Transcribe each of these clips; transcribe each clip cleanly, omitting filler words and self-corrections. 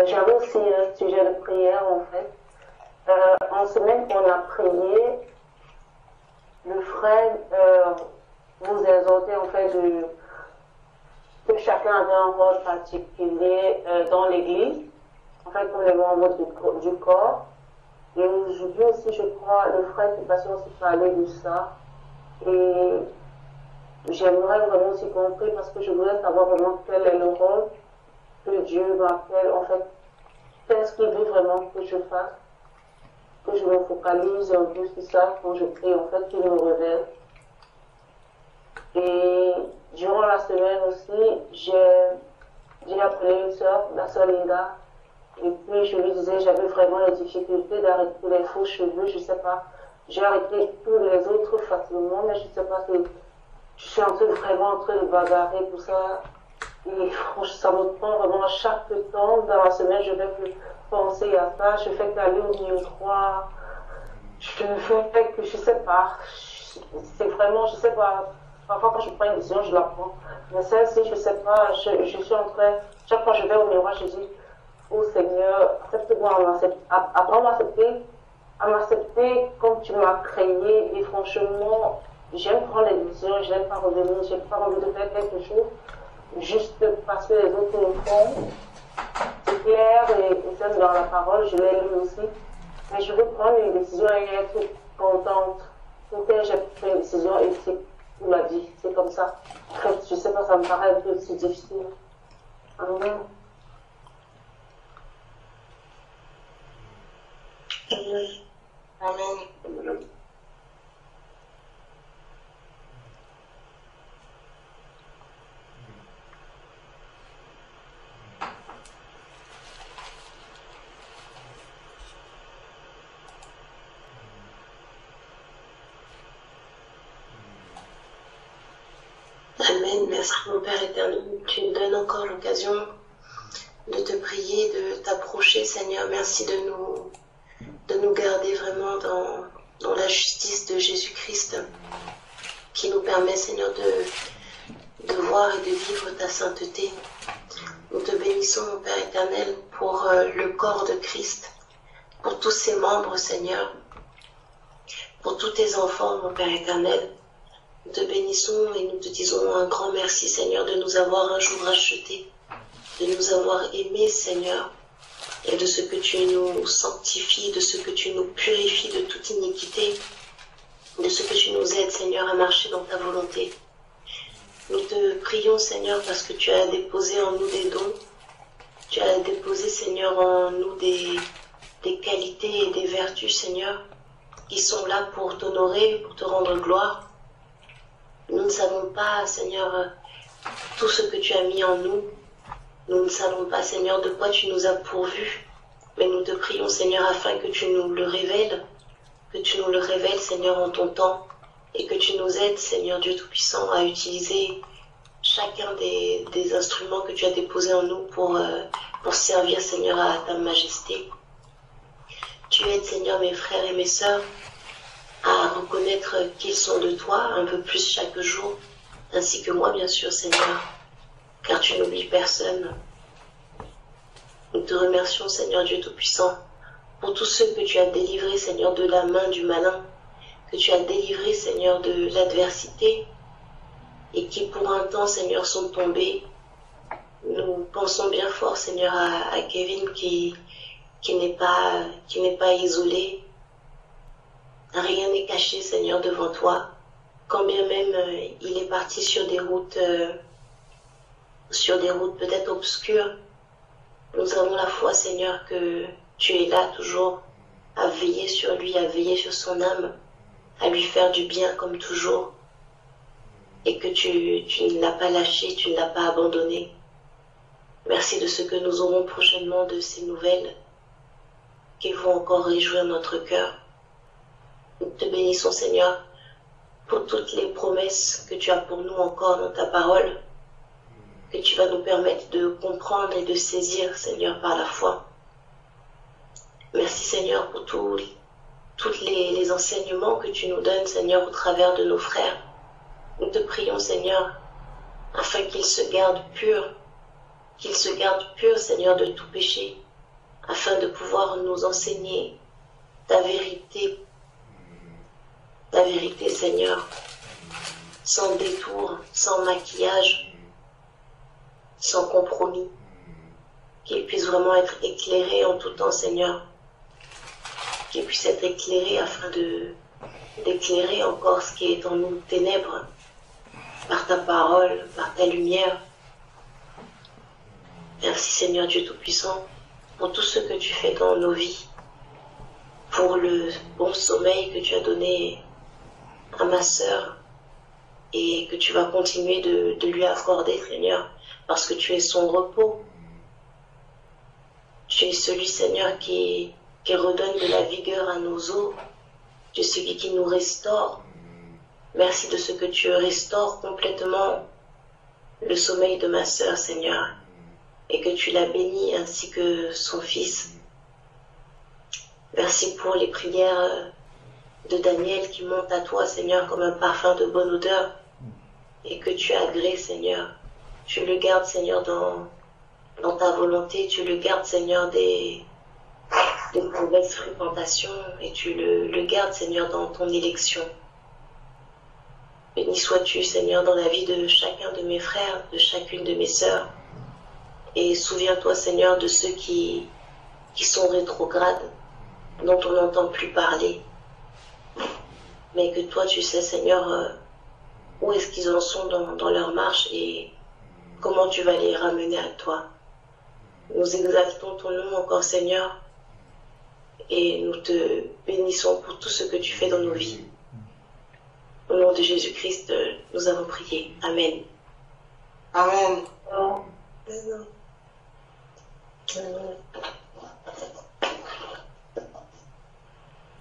J'avais aussi un sujet de prière en fait. En semaine qu'on a prié, le frère vous exhortait en fait que chacun avait un rôle particulier dans l'église, en fait comme les membres du corps. Et aujourd'hui aussi, je crois, le frère qui passait aussi parler de ça. Et j'aimerais vraiment aussi compris parce que je voulais savoir vraiment quel est le rôle que Dieu m'appelle, en fait, qu'est-ce qu'il veut vraiment que je fasse, que je me focalise un peu sur ça quand je prie, en fait, qu'il me révèle. Et durant la semaine aussi, j'ai appelé une soeur, la soeur Linda, et puis je lui disais, j'avais vraiment la difficulté d'arrêter les faux cheveux, je sais pas, j'ai arrêté tous les autres facilement, mais je sais pas si je suis vraiment en train de bagarrer pour ça. Et franchement, ça me prend vraiment chaque temps. Dans la semaine, je vais plus penser à ça. Je fais qu'aller au miroir. Je fais que, je sais pas. C'est vraiment, je sais pas. Parfois, quand je prends une décision, je la prends. Mais celle-ci, je sais pas. Je suis en train, chaque fois que je vais au miroir, je dis, oh Seigneur, accepte-moi apprends à m'accepter comme tu m'as créé. Et franchement, j'aime prendre les décisions, je n'aime pas revenir, j'ai pas envie de faire quelque chose juste parce que les autres le font. C'est clair et c'est dans la parole, je l'ai lu aussi. Mais je veux prendre une décision et être contente. Pour que j'ai pris une décision et c'est pour la vie. C'est comme ça. En fait, je sais pas, ça me paraît un peu si difficile. Amen. Amen. Amen. Merci mon Père éternel. Tu nous donnes encore l'occasion de te prier, de t'approcher, Seigneur. Merci de nous garder vraiment dans la justice de Jésus-Christ qui nous permet, Seigneur, de voir et de vivre ta sainteté. Nous te bénissons, mon Père éternel, pour le corps de Christ, pour tous ses membres, Seigneur, pour tous tes enfants, mon Père éternel. Nous te bénissons et nous te disons un grand merci, Seigneur, de nous avoir un jour rachetés, de nous avoir aimés, Seigneur, et de ce que tu nous sanctifies, de ce que tu nous purifies de toute iniquité, de ce que tu nous aides, Seigneur, à marcher dans ta volonté. Nous te prions, Seigneur, parce que tu as déposé en nous des dons, tu as déposé, Seigneur, en nous des qualités et des vertus, Seigneur, qui sont là pour t'honorer, pour te rendre gloire. Nous ne savons pas, Seigneur, tout ce que tu as mis en nous. Nous ne savons pas, Seigneur, de quoi tu nous as pourvus. Mais nous te prions, Seigneur, afin que tu nous le révèles. Que tu nous le révèles, Seigneur, en ton temps. Et que tu nous aides, Seigneur Dieu Tout-Puissant, à utiliser chacun des instruments que tu as déposés en nous pour servir, Seigneur, à ta majesté. Tu aides, Seigneur, mes frères et mes sœurs, à reconnaître qu'ils sont de toi un peu plus chaque jour, ainsi que moi, bien sûr, Seigneur, car tu n'oublies personne. Nous te remercions, Seigneur Dieu Tout-Puissant, pour tous ceux que tu as délivrés, Seigneur, de la main du malin, que tu as délivrés, Seigneur, de l'adversité, et qui pour un temps, Seigneur, sont tombés. Nous pensons bien fort, Seigneur, à Kevin qui n'est pas isolé. Rien n'est caché, Seigneur, devant toi. Quand bien même il est parti sur des routes peut-être obscures, nous avons la foi, Seigneur, que tu es là toujours à veiller sur lui, à veiller sur son âme, à lui faire du bien comme toujours, et que tu ne l'as pas lâché, tu ne l'as pas abandonné. Merci de ce que nous aurons prochainement de ces nouvelles qui vont encore réjouir notre cœur. Nous te bénissons, Seigneur, pour toutes les promesses que tu as pour nous encore dans ta parole, que tu vas nous permettre de comprendre et de saisir, Seigneur, par la foi. Merci, Seigneur, pour tous les enseignements que tu nous donnes, Seigneur, au travers de nos frères. Nous te prions, Seigneur, afin qu'il se garde pur, Seigneur, de tout péché, afin de pouvoir nous enseigner ta vérité, Seigneur, sans détour, sans maquillage, sans compromis, qu'il puisse vraiment être éclairé en tout temps, Seigneur, qu'il puisse être éclairé afin d'éclairer encore ce qui est en nous ténèbres, par ta parole, par ta lumière. Merci Seigneur Dieu Tout-Puissant pour tout ce que tu fais dans nos vies, pour le bon sommeil que tu as donné à ma sœur et que tu vas continuer de lui accorder, Seigneur, parce que tu es son repos. Tu es celui, Seigneur, qui redonne de la vigueur à nos os. Tu es celui qui nous restaure. Merci de ce que tu restaures complètement le sommeil de ma sœur, Seigneur, et que tu l'as bénie ainsi que son fils. Merci pour les prières de Daniel qui montent à toi, Seigneur, comme un parfum de bonne odeur, et que tu agrées, Seigneur. Tu le gardes, Seigneur, dans ta volonté. Tu le gardes, Seigneur, des mauvaises fréquentations, et tu le gardes, Seigneur, dans ton élection. Béni sois-tu, Seigneur, dans la vie de chacun de mes frères, de chacune de mes sœurs. Et souviens-toi, Seigneur, de ceux qui sont rétrogrades, dont on n'entend plus parler. Mais que toi, tu sais, Seigneur, où est-ce qu'ils en sont dans leur marche et comment tu vas les ramener à toi. Nous exaltons ton nom encore, Seigneur, et nous te bénissons pour tout ce que tu fais dans nos vies. Au nom de Jésus-Christ, nous avons prié. Amen. Amen. Amen.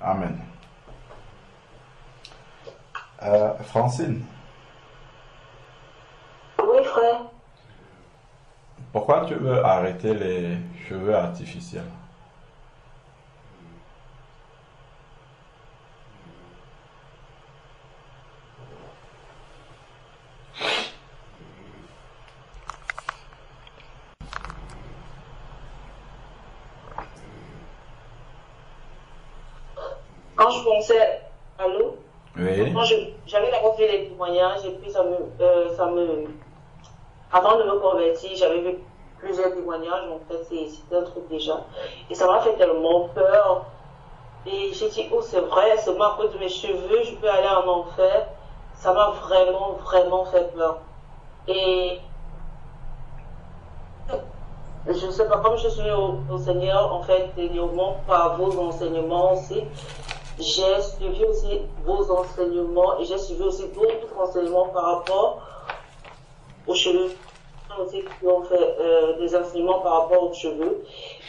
Amen. Francine, Oui, frère. pourquoi tu veux arrêter les cheveux artificiels? Quand je pensais, allô? Oui. Quand j'avais d'abord vu les témoignages et puis avant de me convertir, j'avais vu plusieurs témoignages, en fait, c'était un truc déjà. Et ça m'a fait tellement peur. Et j'ai dit, oh, c'est vrai, c'est moi à cause de mes cheveux, je peux aller en enfer. Ça m'a vraiment, vraiment fait peur. Et je ne sais pas, comme je suis au Seigneur, en fait, dernièrement, par vos enseignements aussi, j'ai suivi aussi vos enseignements et j'ai suivi aussi d'autres enseignements par rapport aux cheveux, aussi qui ont fait des enseignements par rapport aux cheveux.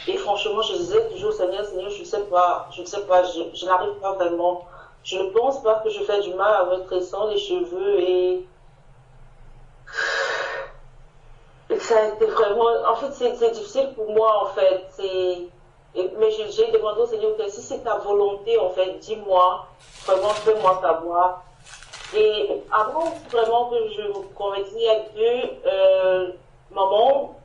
Et franchement, je disais toujours, Seigneur, je ne sais pas, je n'arrive pas vraiment. Je ne pense pas que je fais du mal avec tressant les cheveux et ça a été vraiment, en fait, c'est difficile pour moi, en fait. Mais j'ai demandé au Seigneur, okay, si c'est ta volonté, en fait, dis-moi, vraiment, fais-moi savoir. Et avant vraiment que je me convertisse, il y a deux mamans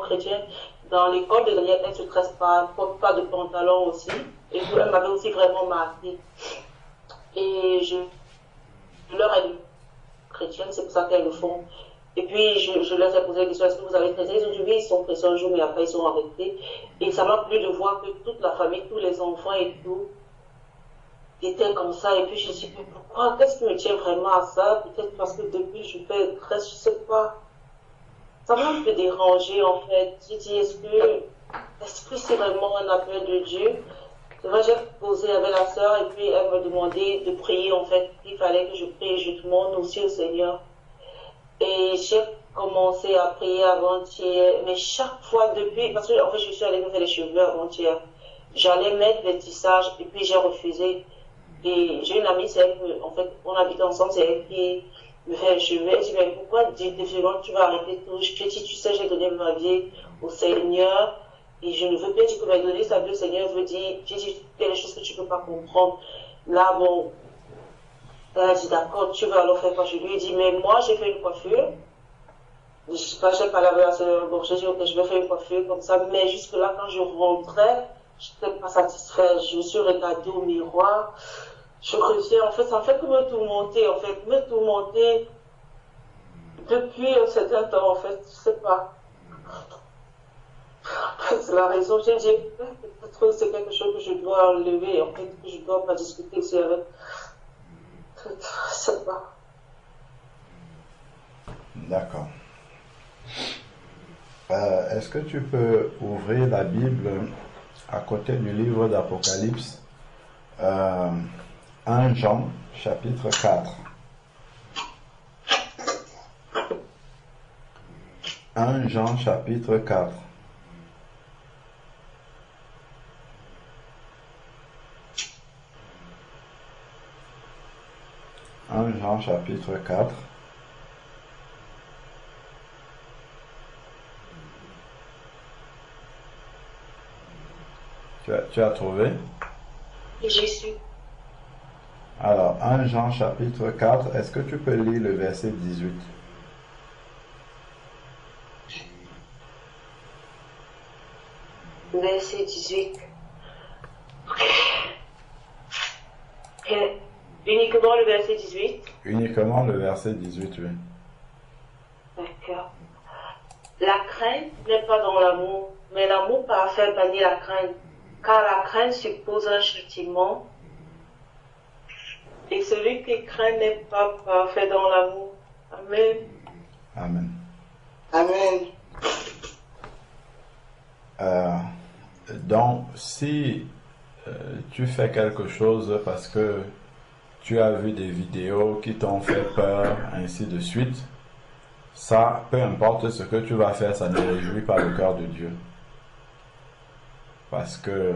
chrétiennes dans l'école de Daniel, elles ne se tressent pas, ne portent pas de pantalon aussi. Et elles m'avaient aussi vraiment marqué. Et je leur ai dit, chrétienne, c'est pour ça qu'elles le font. Et puis, je leur ai posé la question, est-ce que vous avez tressé? Ils ont dit oui, ils sont tressés un jour, mais après, ils sont arrêtés. Et ça m'a plu de voir que toute la famille, tous les enfants et tout, étaient comme ça. Et puis, je me suis dit, mais pourquoi? Qu'est-ce qui me tient vraiment à ça? Peut-être parce que depuis, je fais tresse, je sais pas. Ça m'a un peu dérangé, en fait. J'ai dit, est-ce que c'est vraiment un appel de Dieu? C'est vrai, j'ai posé avec la sœur, et puis elle me demandait de prier, en fait. Il fallait que je prie, je demande aussi au Seigneur. Et j'ai commencé à prier avant-hier, mais chaque fois depuis, parce que en fait je suis allée me faire les cheveux avant-hier, j'allais mettre des tissages et puis j'ai refusé. Et j'ai une amie, c'est elle, en fait, on habite ensemble, c'est elle qui me fait les cheveux. Elle dit, mais pourquoi définitivement tu vas arrêter tout? Je te dis, tu sais, j'ai donné ma vie au Seigneur et je ne veux pas dire que m'a donné sa vie au Seigneur, je veux dire, j'ai dit, il y a des choses que tu ne peux pas comprendre. Là, bon, Elle a dit, d'accord, tu vas alors faire quoi? Je lui ai dit, mais moi, j'ai fait une coiffure. Quand j'ai parlé avec la sœur, bon, j'ai dit, ok, je vais faire une coiffure comme ça. Mais jusque-là, quand je rentrais, je n'étais pas satisfaite. Je me suis regardée au miroir. Je reviens, en fait, ça me fait que me tourmenter, en fait, me tourmenter depuis un certain temps, en fait, je sais pas. C'est la raison, j'ai dit, peut-être que c'est quelque chose que je dois enlever, en fait, que je dois pas discuter ici avec. Je sais pas. D'accord. Est-ce que tu peux ouvrir la Bible à côté du livre d'Apocalypse, 1 Jean, chapitre 4. 1 Jean, chapitre 4. Jean, chapitre 4. Tu as trouvé? J'y suis. Alors, 1 Jean, chapitre 4, est-ce que tu peux lire le verset 18? Verset 18. Uniquement le verset 18. Uniquement le verset 18, oui. D'accord. La crainte n'est pas dans l'amour, mais l'amour parfait bannit la crainte, car la crainte suppose un châtiment, et celui qui craint n'est pas parfait dans l'amour. Amen. Amen. Amen. Donc, si tu fais quelque chose parce que tu as vu des vidéos qui t'ont fait peur, ainsi de suite, ça, peu importe ce que tu vas faire, ça ne réjouit pas le cœur de Dieu. Parce que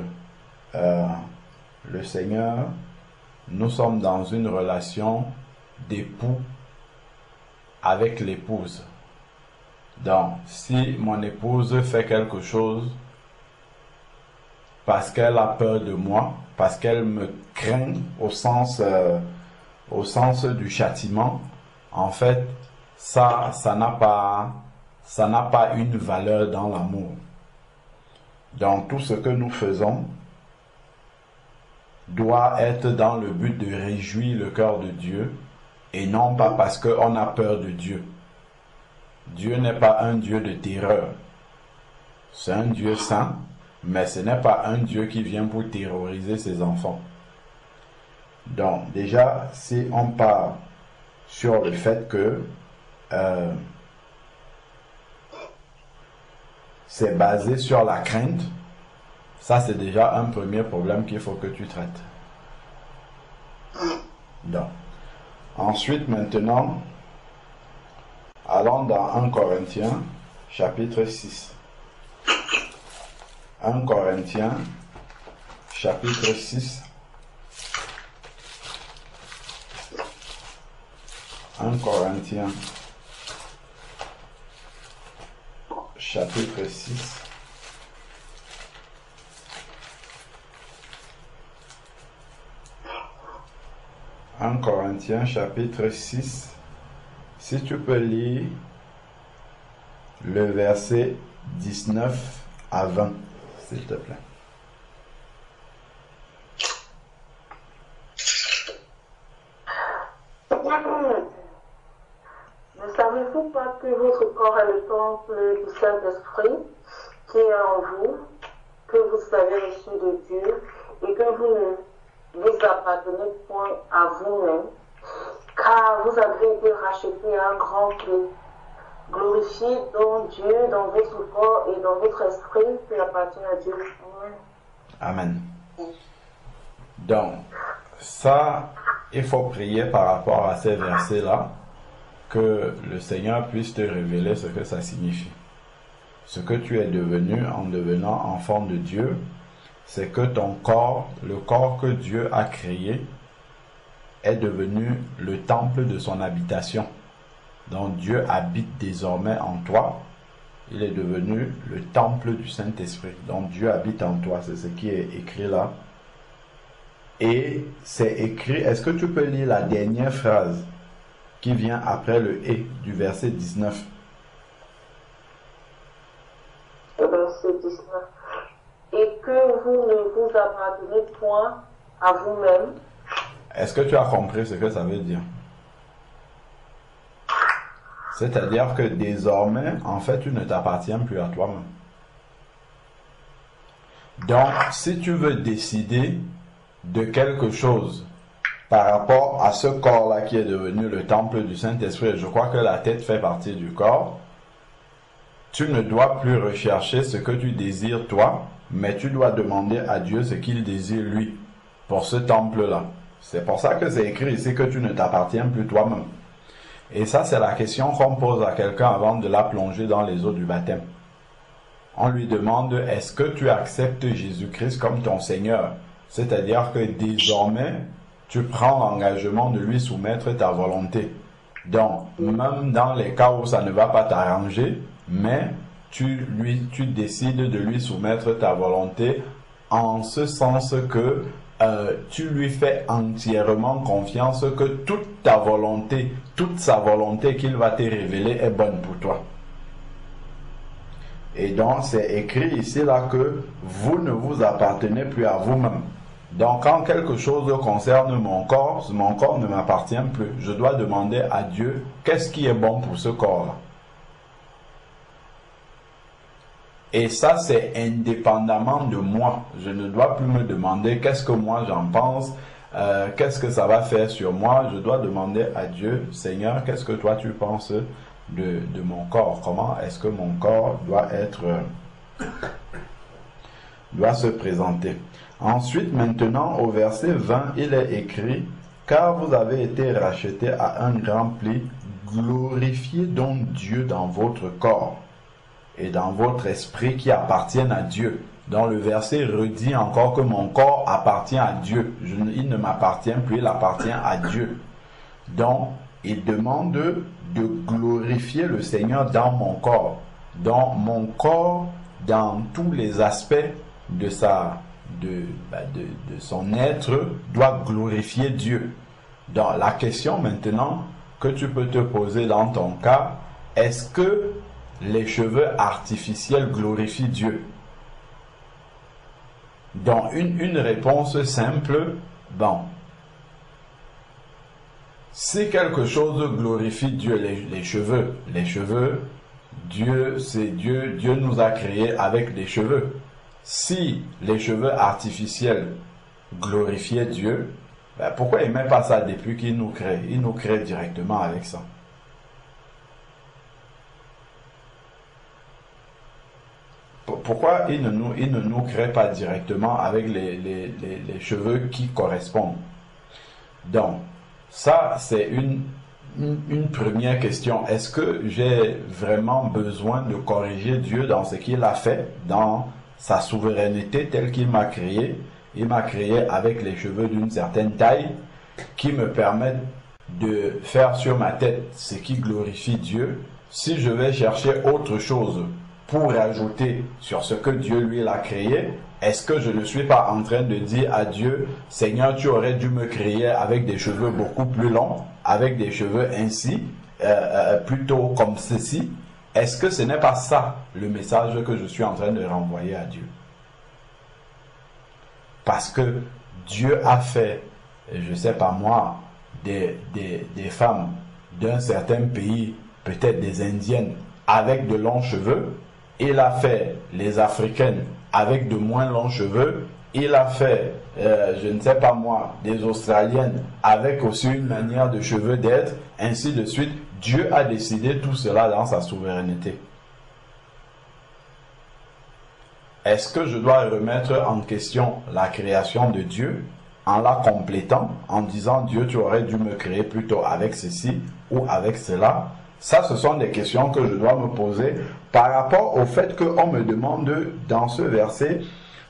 le Seigneur, nous sommes dans une relation d'époux avec l'épouse. Donc, si mon épouse fait quelque chose parce qu'elle a peur de moi, parce qu'elle me craint au sens du châtiment, en fait, ça n'a pas une valeur dans l'amour. Donc, tout ce que nous faisons doit être dans le but de réjouir le cœur de Dieu et non pas parce qu'on a peur de Dieu. Dieu n'est pas un Dieu de terreur. C'est un Dieu saint, mais ce n'est pas un Dieu qui vient pour terroriser ses enfants. Donc, déjà, si on part sur le fait que c'est basé sur la crainte, ça c'est déjà un premier problème qu'il faut que tu traites. Donc, ensuite, maintenant, allons dans 1 Corinthiens, chapitre 6. 1 Corinthiens, chapitre 6. 1 Corinthiens, chapitre 6. Un Corinthiens, chapitre 6. Si tu peux lire le verset 19 à 20, s'il te plaît. Ne savez-vous pas que votre corps est le temple du Saint-Esprit qui est en vous, que vous avez reçu de Dieu et que vous ne vous appartenez point à vous-même, car vous avez été rachetés à un grand prix. Glorifiez donc Dieu dans votre corps et dans votre esprit qui appartient à Dieu. Amen. Donc, ça, il faut prier par rapport à ces versets-là, que le Seigneur puisse te révéler ce que ça signifie. Ce que tu es devenu en devenant enfant de Dieu, c'est que ton corps, le corps que Dieu a créé, est devenu le temple de son habitation. Donc Dieu habite désormais en toi. Il est devenu le temple du Saint-Esprit. Donc Dieu habite en toi. C'est ce qui est écrit là. Et c'est écrit, est-ce que tu peux lire la dernière phrase qui vient après le « et » du verset 19? Le verset 19. Et que vous ne vous appartenez point à vous-même. Est-ce que tu as compris ce que ça veut dire? C'est-à-dire que désormais, en fait, tu ne t'appartiens plus à toi-même. Donc, si tu veux décider de quelque chose par rapport à ce corps-là qui est devenu le temple du Saint-Esprit, je crois que la tête fait partie du corps, tu ne dois plus rechercher ce que tu désires toi, mais tu dois demander à Dieu ce qu'il désire lui pour ce temple-là. C'est pour ça que c'est écrit ici que tu ne t'appartiens plus toi-même. Et ça, c'est la question qu'on pose à quelqu'un avant de la plonger dans les eaux du baptême. On lui demande, est-ce que tu acceptes Jésus-Christ comme ton Seigneur? C'est-à-dire que désormais, tu prends l'engagement de lui soumettre ta volonté. Donc, même dans les cas où ça ne va pas t'arranger, mais tu décides de lui soumettre ta volonté en ce sens que tu lui fais entièrement confiance que toute ta volonté, toute sa volonté qu'il va te révéler est bonne pour toi. Et donc, c'est écrit ici là que vous ne vous appartenez plus à vous-même. Donc, quand quelque chose concerne mon corps ne m'appartient plus. Je dois demander à Dieu qu'est-ce qui est bon pour ce corps-là. Et ça, c'est indépendamment de moi. Je ne dois plus me demander qu'est-ce que moi j'en pense, qu'est-ce que ça va faire sur moi. Je dois demander à Dieu, Seigneur, qu'est-ce que toi tu penses de mon corps? Comment est-ce que mon corps doit se présenter? Ensuite, maintenant, au verset 20, il est écrit, « Car vous avez été rachetés à un grand prix, glorifiez donc Dieu dans votre corps et dans votre esprit qui appartiennent à Dieu. » Dans le verset redit encore que mon corps appartient à Dieu. Il ne m'appartient plus, il appartient à Dieu. Donc, il demande de glorifier le Seigneur dans mon corps. Donc, mon corps, dans tous les aspects de son être, doit glorifier Dieu. Donc, la question maintenant que tu peux te poser dans ton cas, est-ce que les cheveux artificiels glorifient Dieu? Donc, une réponse simple, bon. Si quelque chose glorifie Dieu, les cheveux, Dieu, c'est Dieu, Dieu nous a créés avec des cheveux. Si les cheveux artificiels glorifiaient Dieu, ben pourquoi il ne met pas ça depuis qu'il nous crée? Il nous crée directement avec ça. Pourquoi il ne nous crée pas directement avec les cheveux qui correspondent? Donc, ça, c'est une première question. Est-ce que j'ai vraiment besoin de corriger Dieu dans ce qu'il a fait, dans sa souveraineté telle qu'il m'a créé? Il m'a créé avec les cheveux d'une certaine taille qui me permettent de faire sur ma tête ce qui glorifie Dieu. Si je vais chercher autre chose pour ajouter sur ce que Dieu lui l'a créé, est-ce que je ne suis pas en train de dire à Dieu, Seigneur, tu aurais dû me créer avec des cheveux beaucoup plus longs, avec des cheveux ainsi, plutôt comme ceci? Est-ce que ce n'est pas ça le message que je suis en train de renvoyer à Dieu? Parce que Dieu a fait, je ne sais pas moi, des femmes d'un certain pays, peut-être des Indiennes, avec de longs cheveux. Il a fait les Africaines avec de moins longs cheveux. Il a fait, je ne sais pas moi, des Australiennes avec aussi une manière de cheveux d'être, ainsi de suite. Dieu a décidé tout cela dans sa souveraineté. Est-ce que je dois remettre en question la création de Dieu en la complétant, en disant Dieu, tu aurais dû me créer plutôt avec ceci ou avec cela? Ça, ce sont des questions que je dois me poser par rapport au fait qu'on me demande dans ce verset,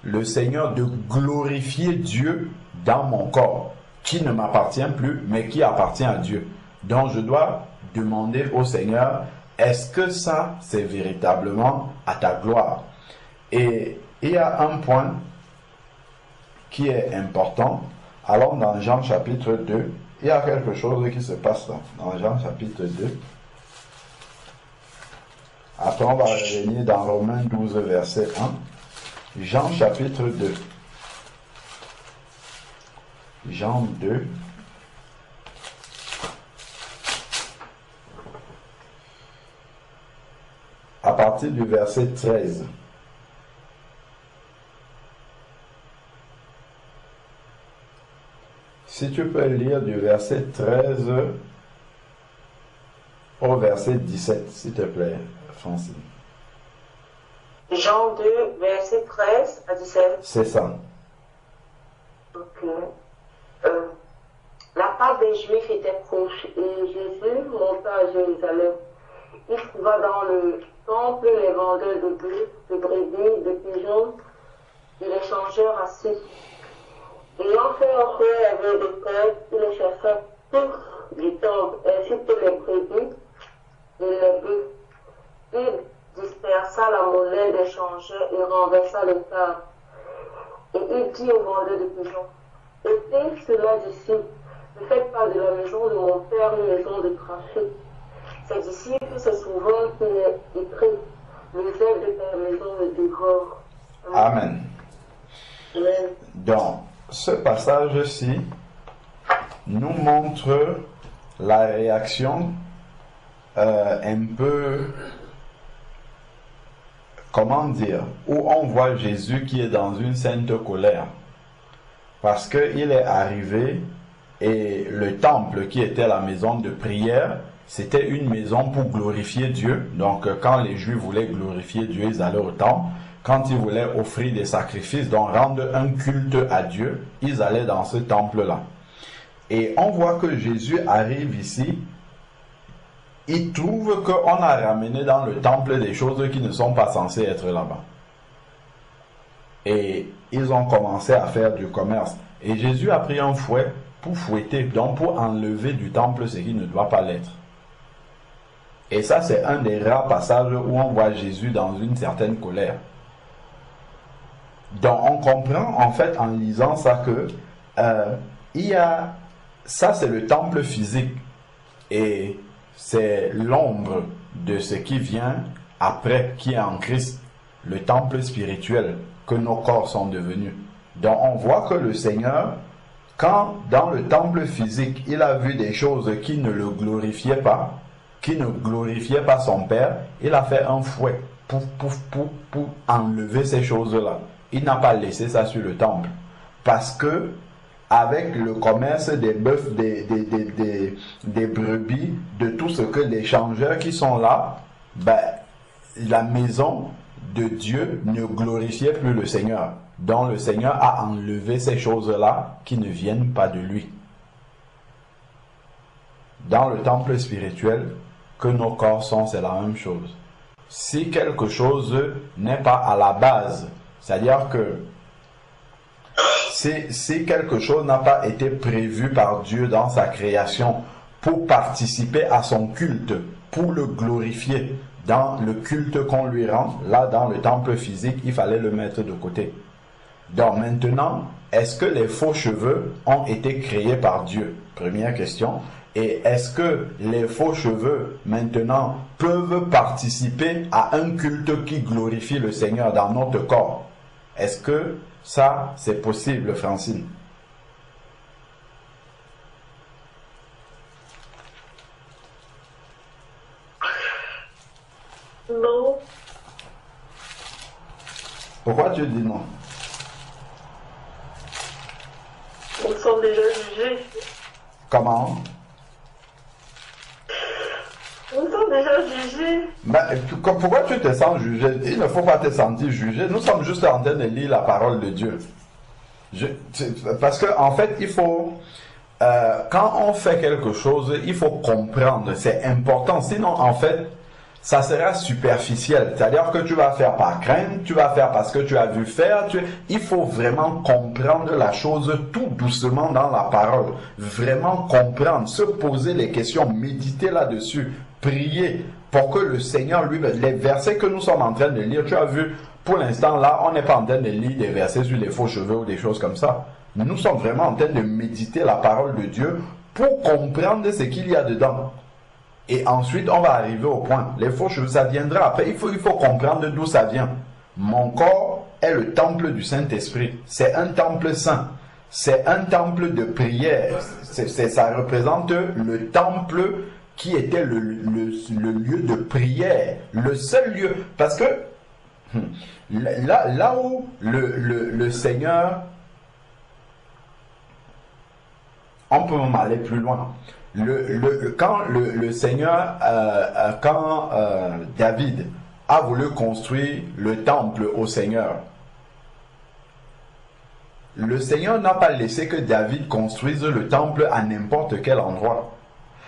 le Seigneur, de glorifier Dieu dans mon corps, qui ne m'appartient plus, mais qui appartient à Dieu. Donc, je dois demander au Seigneur, est-ce que ça, c'est véritablement à ta gloire? Et il y a un point qui est important Allons dans Jean chapitre 2. Il y a quelque chose qui se passe là, dans Jean chapitre 2. Après, on va revenir dans Romains 12, verset 1. Jean chapitre 2. Jean 2. À partir du verset 13. Si tu peux lire du verset 13 au verset 17, s'il te plaît, Francine. Jean 2, verset 13 à 17. C'est ça. Ok. La Pâque des Juifs était proche et Jésus monta à Jérusalem. Il trouva dans le temple les vendeurs de bœufs, de brebis, de pigeons et les changeurs assis. Ayant fait entrer avec des cordes, il les chassa tous du temple, ainsi que les brebis et les bœufs. Il dispersa la monnaie des changeurs et renversa les tables. Et il dit aux vendeurs de pigeons, ôtez cela d'ici, ne faites pas de la maison de mon père une maison de trafic. C'est d'ici que c'est souvent qu'il est écrit, le zèle de ta maison me dévore. Amen. Amen. Donc, ce passage-ci nous montre la réaction un peu, comment dire, où on voit Jésus qui est dans une sainte colère. Parce qu'il est arrivé et le temple qui était la maison de prière, c'était une maison pour glorifier Dieu. Donc quand les Juifs voulaient glorifier Dieu, ils allaient au temple. Quand ils voulaient offrir des sacrifices, donc rendre un culte à Dieu, ils allaient dans ce temple-là. Et on voit que Jésus arrive ici, il trouve qu'on a ramené dans le temple des choses qui ne sont pas censées être là-bas. Et ils ont commencé à faire du commerce. Et Jésus a pris un fouet pour fouetter, donc pour enlever du temple ce qui ne doit pas l'être. Et ça, c'est un des rares passages où on voit Jésus dans une certaine colère. Donc on comprend en fait en lisant ça que ça c'est le temple physique et c'est l'ombre de ce qui vient après, qui est en Christ, le temple spirituel que nos corps sont devenus. Donc on voit que le Seigneur, quand dans le temple physique il a vu des choses qui ne le glorifiaient pas, qui ne glorifiaient pas son Père, il a fait un fouet pour enlever ces choses-là. Il n'a pas laissé ça sur le temple. Parce que, avec le commerce des bœufs, des brebis, de tout ce que les changeurs qui sont là, la maison de Dieu ne glorifiait plus le Seigneur. Donc le Seigneur a enlevé ces choses-là qui ne viennent pas de lui. Dans le temple spirituel, que nos corps sont, c'est la même chose. Si quelque chose n'est pas à la base, c'est-à-dire que si quelque chose n'a pas été prévu par Dieu dans sa création pour participer à son culte, pour le glorifier dans le culte qu'on lui rend, là dans le temple physique, il fallait le mettre de côté. Donc maintenant, est-ce que les faux cheveux ont été créés par Dieu? Première question. Et est-ce que les faux cheveux, maintenant, peuvent participer à un culte qui glorifie le Seigneur dans notre corps? Est-ce que ça, c'est possible, Francine? Non. Pourquoi tu dis non? Ils sont déjà jugés. Comment? Nous sommes déjà jugés. Pourquoi tu te sens jugé? Il ne faut pas te sentir jugé. Nous sommes juste en train de lire la parole de Dieu. Parce que en fait, il faut... quand on fait quelque chose, il faut comprendre. C'est important. Sinon, en fait, ça sera superficiel. C'est-à-dire que tu vas faire par crainte, tu vas faire parce que tu as vu faire. Il faut vraiment comprendre la chose tout doucement dans la parole. Vraiment comprendre, se poser les questions, méditer là-dessus, prier pour que le Seigneur lui... Les versets que nous sommes en train de lire, tu as vu, pour l'instant là, on n'est pas en train de lire des versets sur les faux cheveux ou des choses comme ça. Nous sommes vraiment en train de méditer la parole de Dieu pour comprendre ce qu'il y a dedans. Et ensuite, on va arriver au point. Les faux cheveux, ça viendra après. Il faut comprendre d'où ça vient. Mon corps est le temple du Saint-Esprit. C'est un temple saint. C'est un temple de prière. Ça représente le temple qui était le lieu de prière. Le seul lieu. Parce que là où le Seigneur... On peut même aller plus loin. Quand le Seigneur, quand David a voulu construire le temple au Seigneur, le Seigneur n'a pas laissé que David construise le temple à n'importe quel endroit.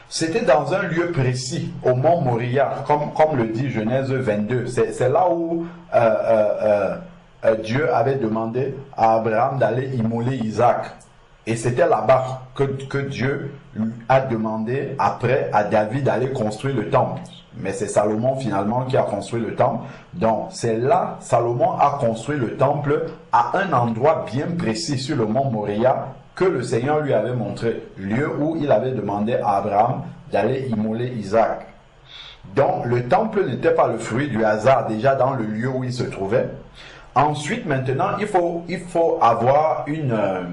C'était dans un lieu précis, au mont Moriah, comme le dit Genèse 22. C'est là où Dieu avait demandé à Abraham d'aller immoler Isaac. Et c'était là-bas que Dieu a demandé après à David d'aller construire le temple. Mais c'est Salomon finalement qui a construit le temple. Donc c'est là, Salomon a construit le temple à un endroit bien précis sur le mont Moriah que le Seigneur lui avait montré. Lieu où il avait demandé à Abraham d'aller immoler Isaac. Donc le temple n'était pas le fruit du hasard déjà dans le lieu où il se trouvait. Ensuite maintenant il faut avoir une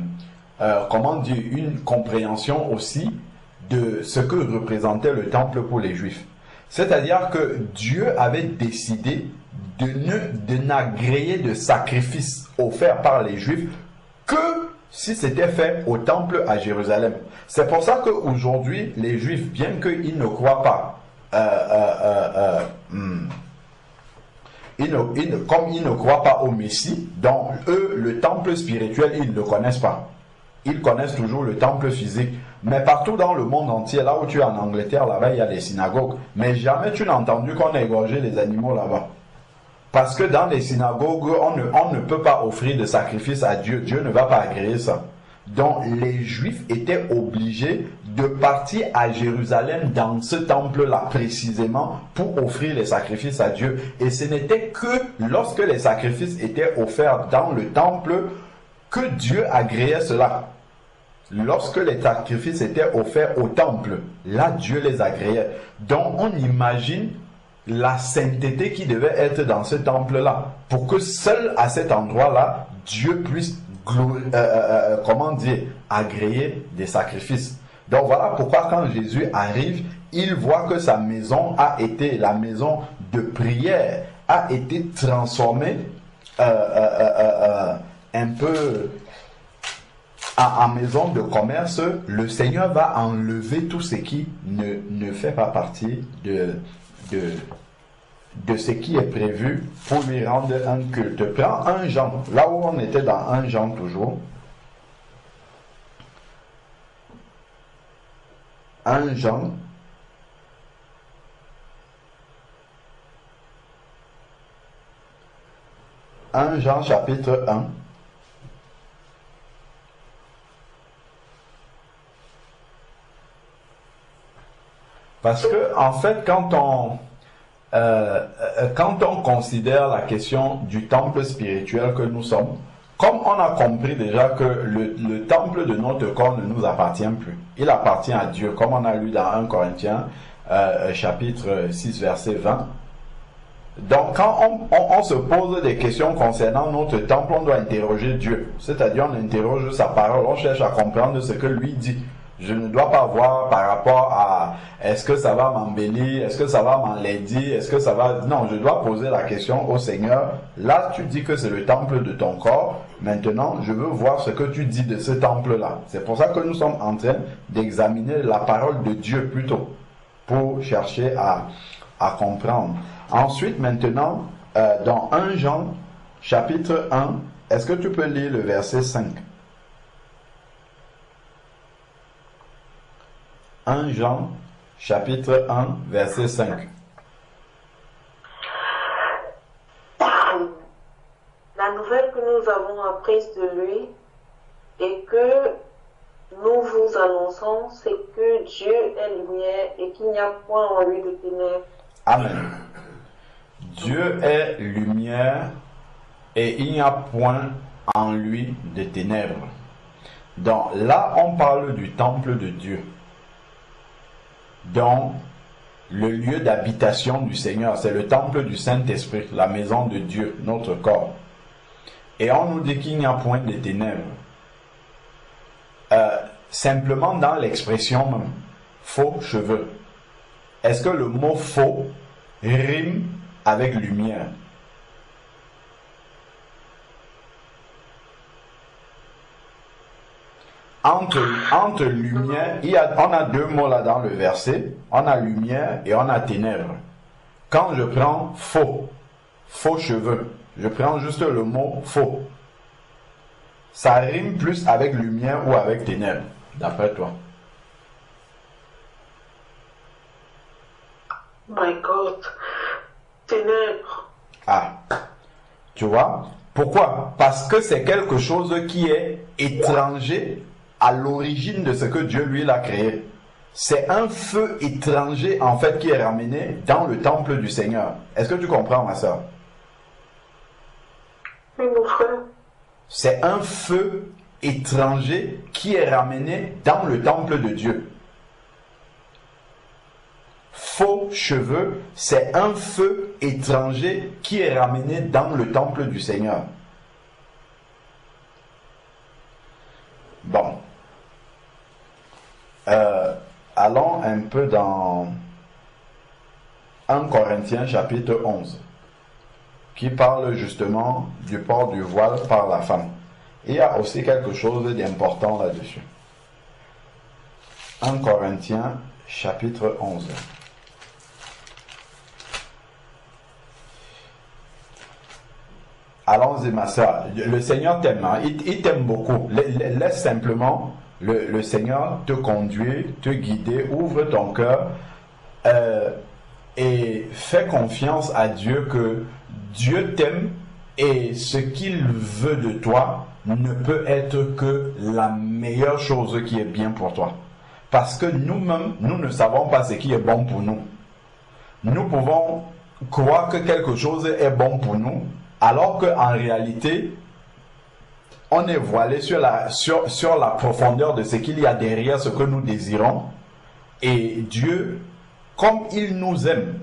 compréhension aussi de ce que représentait le temple pour les Juifs. C'est-à-dire que Dieu avait décidé de n'agréer de sacrifices offerts par les Juifs que si c'était fait au temple à Jérusalem. C'est pour ça qu'aujourd'hui, les Juifs, bien qu'ils ne croient pas, comme ils ne croient pas au Messie, donc eux, le temple spirituel, ils ne le connaissent pas. Ils connaissent toujours le temple physique. Mais partout dans le monde entier, là où tu es en Angleterre, là-bas, il y a des synagogues. Mais jamais tu n'as entendu qu'on a égorgé les animaux là-bas. Parce que dans les synagogues, on ne peut pas offrir de sacrifice à Dieu. Dieu ne va pas agréer ça. Donc les Juifs étaient obligés de partir à Jérusalem dans ce temple-là précisément pour offrir les sacrifices à Dieu. Et ce n'était que lorsque les sacrifices étaient offerts dans le temple que Dieu agréait cela. Lorsque les sacrifices étaient offerts au temple, là Dieu les agréait. Donc on imagine la sainteté qui devait être dans ce temple-là, pour que seul à cet endroit-là, Dieu puisse agréer des sacrifices. Donc voilà pourquoi quand Jésus arrive, il voit que sa maison a été, la maison de prière, a été transformée un peu en maison de commerce. Le Seigneur va enlever tout ce qui ne fait pas partie de ce qui est prévu pour lui rendre un culte. Prends 1 Jean, là où on était dans 1 Jean toujours. 1 Jean. Jean chapitre 1. Parce que en fait, quand on considère la question du temple spirituel que nous sommes, comme on a compris déjà que le temple de notre corps ne nous appartient plus, il appartient à Dieu, comme on a lu dans 1 Corinthiens chapitre 6 verset 20. Donc quand on se pose des questions concernant notre temple, on doit interroger Dieu, c'est-à-dire on interroge sa parole, on cherche à comprendre ce que lui dit. Je ne dois pas voir par rapport à est-ce que ça va m'embellir, est-ce que ça va m'enlaidir, est-ce que ça va... Non, je dois poser la question au Seigneur. Là, tu dis que c'est le temple de ton corps. Maintenant, je veux voir ce que tu dis de ce temple-là. C'est pour ça que nous sommes en train d'examiner la parole de Dieu plutôt, pour chercher à comprendre. Ensuite, maintenant, dans 1 Jean, chapitre 1, est-ce que tu peux lire le verset 5? 1 Jean, chapitre 1, verset 5. La nouvelle que nous avons apprise de lui et que nous vous annonçons, c'est que Dieu est lumière et qu'il n'y a point en lui de ténèbres. Amen. Dieu est lumière et il n'y a point en lui de ténèbres. Donc là, on parle du temple de Dieu. Donc, le lieu d'habitation du Seigneur, c'est le temple du Saint-Esprit, la maison de Dieu, notre corps. Et on nous dit qu'il n'y a point de ténèbres. Simplement dans l'expression même, faux cheveux. Est-ce que le mot faux rime avec lumière? Entre lumière, on a deux mots là dans le verset. On a lumière et on a ténèbres. Quand je prends faux cheveux, je prends juste le mot faux. Ça rime plus avec lumière ou avec ténèbres, d'après toi? My God. Ténèbres. Ah, tu vois? Pourquoi? Parce que c'est quelque chose qui est étranger à l'origine de ce que Dieu lui l'a créé. C'est un feu étranger en fait qui est ramené dans le temple du Seigneur. Est-ce que tu comprends, ma soeur? Oui, mon frère. C'est un feu étranger qui est ramené dans le temple de Dieu. Faux cheveux, c'est un feu étranger qui est ramené dans le temple du Seigneur. Bon. Allons un peu dans 1 Corinthiens chapitre 11, qui parle justement du port du voile par la femme. Il y a aussi quelque chose d'important là-dessus. 1 Corinthiens chapitre 11. Allons-y, ma soeur. Le Seigneur t'aime, hein? Il t'aime beaucoup. Laisse simplement le Seigneur te conduire, te guider, ouvre ton cœur et fais confiance à Dieu que Dieu t'aime et ce qu'il veut de toi ne peut être que la meilleure chose qui est bien pour toi. Parce que nous-mêmes, nous ne savons pas ce qui est bon pour nous. Nous pouvons croire que quelque chose est bon pour nous, alors qu'en réalité, on est voilé sur la profondeur de ce qu'il y a derrière ce que nous désirons. Et Dieu, comme il nous aime,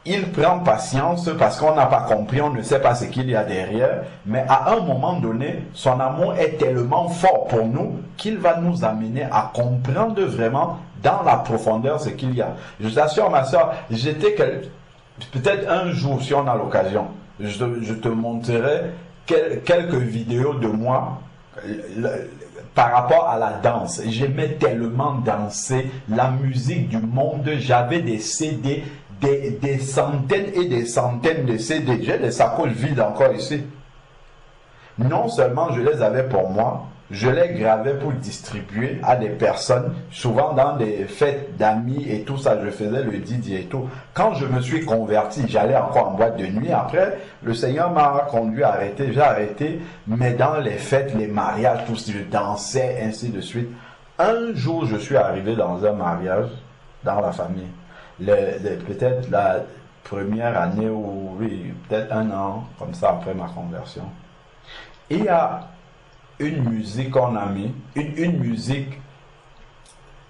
il prend patience parce qu'on n'a pas compris, on ne sait pas ce qu'il y a derrière. Mais à un moment donné, son amour est tellement fort pour nous qu'il va nous amener à comprendre vraiment dans la profondeur ce qu'il y a. Je t'assure, ma soeur, peut-être un jour, si on a l'occasion, je te montrerai quelques vidéos de moi par rapport à la danse. J'aimais tellement danser, la musique du monde. J'avais des CD, des centaines et des centaines de CD. J'ai des sacoches vides encore ici. Non seulement je les avais pour moi, je les gravais pour distribuer à des personnes, souvent dans des fêtes d'amis et tout ça, je faisais le DJ et tout. Quand je me suis converti, j'allais encore en boîte de nuit. Après, le Seigneur m'a conduit à arrêter, j'ai arrêté, mais dans les fêtes, les mariages, tout ça, je dansais, ainsi de suite. Un jour, je suis arrivé dans un mariage, dans la famille. Peut-être la première année ou oui, peut-être un an, comme ça, après ma conversion. Il y a une musique qu'on a mis, une musique,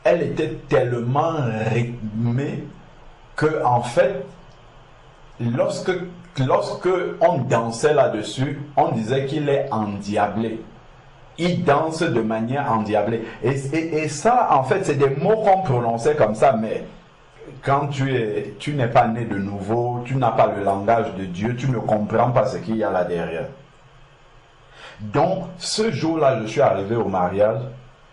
elle était tellement rythmée que en fait, lorsque on dansait là-dessus, on disait qu'il est endiablé. Il danse de manière endiablée. Et ça, en fait, c'est des mots qu'on prononçait comme ça, mais quand tu n'es pas né de nouveau, tu n'as pas le langage de Dieu, tu ne comprends pas ce qu'il y a là derrière. Donc, ce jour-là, je suis arrivé au mariage,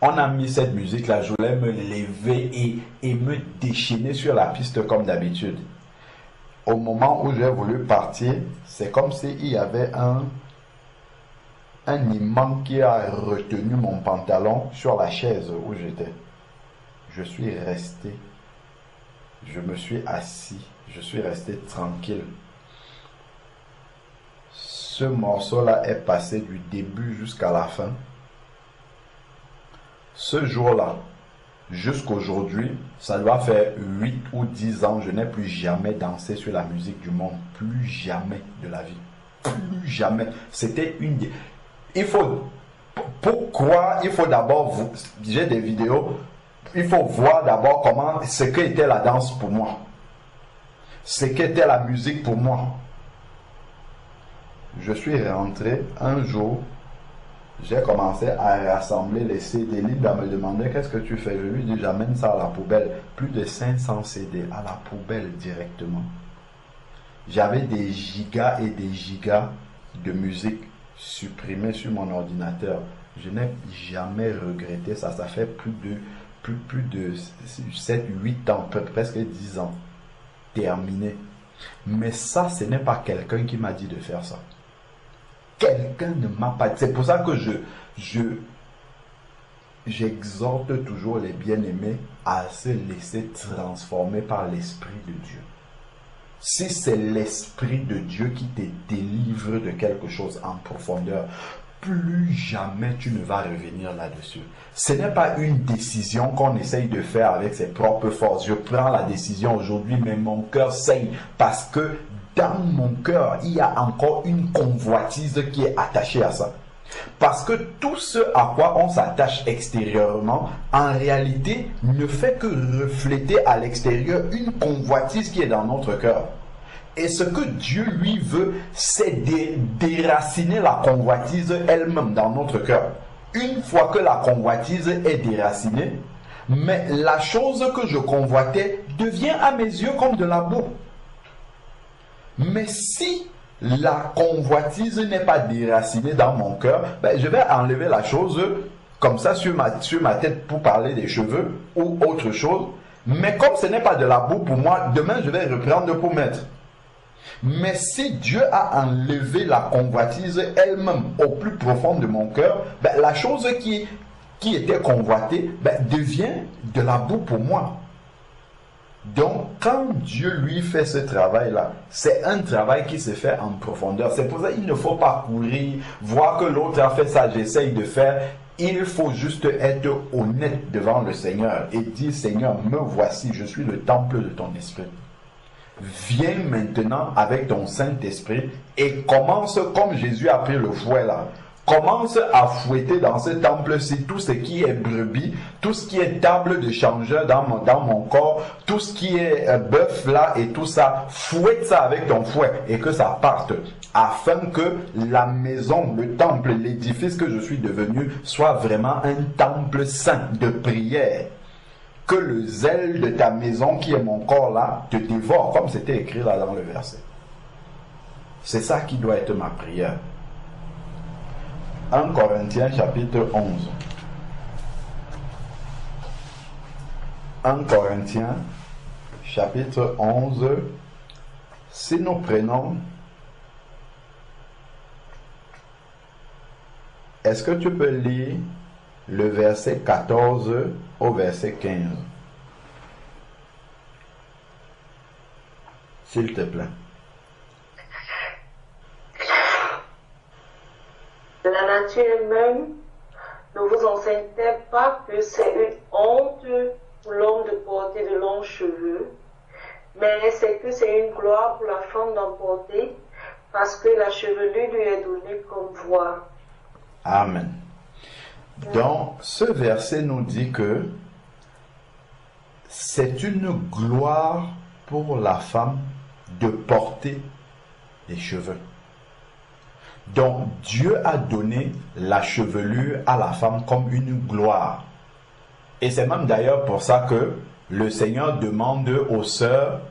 on a mis cette musique-là, je voulais me lever et me déchaîner sur la piste comme d'habitude. Au moment où j'ai voulu partir, c'est comme s'il y avait un imam qui a retenu mon pantalon sur la chaise où j'étais. Je suis resté, je me suis assis, je suis resté tranquille. Ce morceau-là est passé du début jusqu'à la fin. Ce jour-là, jusqu'aujourd'hui, ça doit faire 8 ou 10 ans, je n'ai plus jamais dansé sur la musique du monde. Plus jamais de la vie. Plus jamais. C'était une... Pourquoi il faut d'abord, j'ai des vidéos, il faut voir d'abord comment, ce qu'était la danse pour moi. Ce qu'était la musique pour moi. Je suis rentré un jour, j'ai commencé à rassembler les CD libres, à me demander qu'est-ce que tu fais. Je lui dis j'amène ça à la poubelle. Plus de 500 CD à la poubelle directement. J'avais des gigas et des gigas de musique supprimés sur mon ordinateur. Je n'ai jamais regretté ça. Ça fait plus de 7, 8 ans, presque 10 ans. Terminé. Mais ça, ce n'est pas quelqu'un qui m'a dit de faire ça. Quelqu'un ne m'a pas dit. C'est pour ça que j'exhorte toujours les bien-aimés à se laisser transformer par l'Esprit de Dieu. Si c'est l'Esprit de Dieu qui te délivre de quelque chose en profondeur, plus jamais tu ne vas revenir là-dessus. Ce n'est pas une décision qu'on essaye de faire avec ses propres forces. Je prends la décision aujourd'hui, mais mon cœur saigne parce que dans mon cœur, il y a encore une convoitise qui est attachée à ça. Parce que tout ce à quoi on s'attache extérieurement, en réalité, ne fait que refléter à l'extérieur une convoitise qui est dans notre cœur. Et ce que Dieu, lui, veut, c'est déraciner la convoitise elle-même dans notre cœur. Une fois que la convoitise est déracinée, mais la chose que je convoitais devient à mes yeux comme de la boue. Mais si la convoitise n'est pas déracinée dans mon cœur, je vais enlever la chose comme ça sur ma tête pour parler des cheveux ou autre chose. Mais comme ce n'est pas de la boue pour moi, demain je vais reprendre pour mettre. Mais si Dieu a enlevé la convoitise elle-même au plus profond de mon cœur, la chose qui était convoitée devient de la boue pour moi. Donc, quand Dieu lui fait ce travail-là, c'est un travail qui se fait en profondeur. C'est pour ça qu'il ne faut pas courir, voir que l'autre a fait ça, j'essaye de faire. Il faut juste être honnête devant le Seigneur et dire, Seigneur, me voici, je suis le temple de ton esprit. Viens maintenant avec ton Saint-Esprit et commence comme Jésus a pris le fouet là. Commence à fouetter dans ce temple-ci tout ce qui est brebis, tout ce qui est table de changeur dans mon corps, tout ce qui est bœuf là et tout ça. Fouette ça avec ton fouet et que ça parte. Afin que la maison, le temple, l'édifice que je suis devenu soit vraiment un temple saint de prière. Que le zèle de ta maison qui est mon corps là te dévore, comme c'était écrit là dans le verset. C'est ça qui doit être ma prière. 1 Corinthiens chapitre 11. 1 Corinthiens chapitre 11. Si nous prenons, est-ce que tu peux lire le verset 14 au verset 15? S'il te plaît. La nature elle-même ne vous enseigne-t-elle pas que c'est une honte pour l'homme de porter de longs cheveux, mais c'est que c'est une gloire pour la femme d'en porter, parce que la chevelure lui est donnée comme voile. Amen. Donc, ce verset nous dit que c'est une gloire pour la femme de porter des cheveux. Donc, Dieu a donné la chevelure à la femme comme une gloire. Et c'est même d'ailleurs pour ça que le Seigneur demande aux sœurs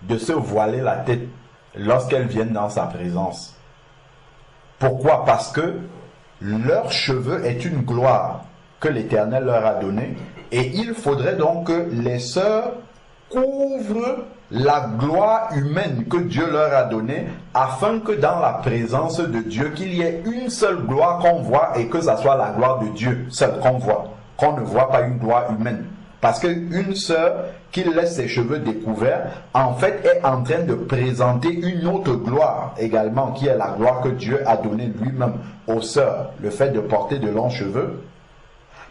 de se voiler la tête lorsqu'elles viennent dans sa présence. Pourquoi? Parce que leur cheveu est une gloire que l'Éternel leur a donnée. Et il faudrait donc que les sœurs couvrent la gloire humaine que Dieu leur a donnée, afin que dans la présence de Dieu, qu'il y ait une seule gloire qu'on voit et que ça soit la gloire de Dieu seule qu'on voit, qu'on ne voit pas une gloire humaine. Parce qu'une sœur qui laisse ses cheveux découverts, en fait, est en train de présenter une autre gloire également, qui est la gloire que Dieu a donnée lui-même aux sœurs, le fait de porter de longs cheveux.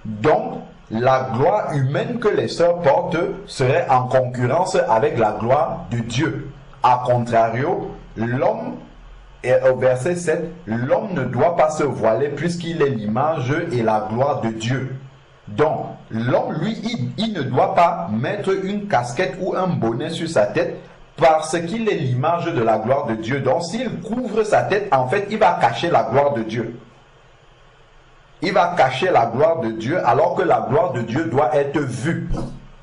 Donc, la gloire humaine que les sœurs portent serait en concurrence avec la gloire de Dieu. A contrario, l'homme Et au verset 7, l'homme ne doit pas se voiler puisqu'il est l'image et la gloire de Dieu. Donc, l'homme, lui, il ne doit pas mettre une casquette ou un bonnet sur sa tête parce qu'il est l'image de la gloire de Dieu. Donc, s'il couvre sa tête, en fait, il va cacher la gloire de Dieu. Il va cacher la gloire de Dieu alors que la gloire de Dieu doit être vue.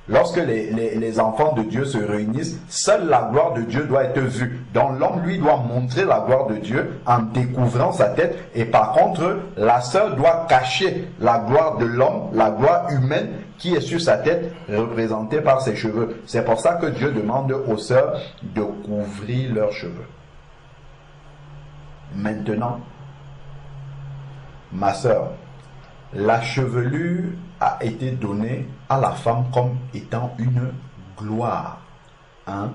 Lorsque les enfants de Dieu se réunissent, seule la gloire de Dieu doit être vue. Donc l'homme, lui, doit montrer la gloire de Dieu en découvrant sa tête. Et par contre, la sœur doit cacher la gloire de l'homme, la gloire humaine qui est sur sa tête, représentée par ses cheveux. C'est pour ça que Dieu demande aux sœurs de couvrir leurs cheveux. Maintenant, ma sœur, la chevelure a été donnée à la femme comme étant une gloire. Hein?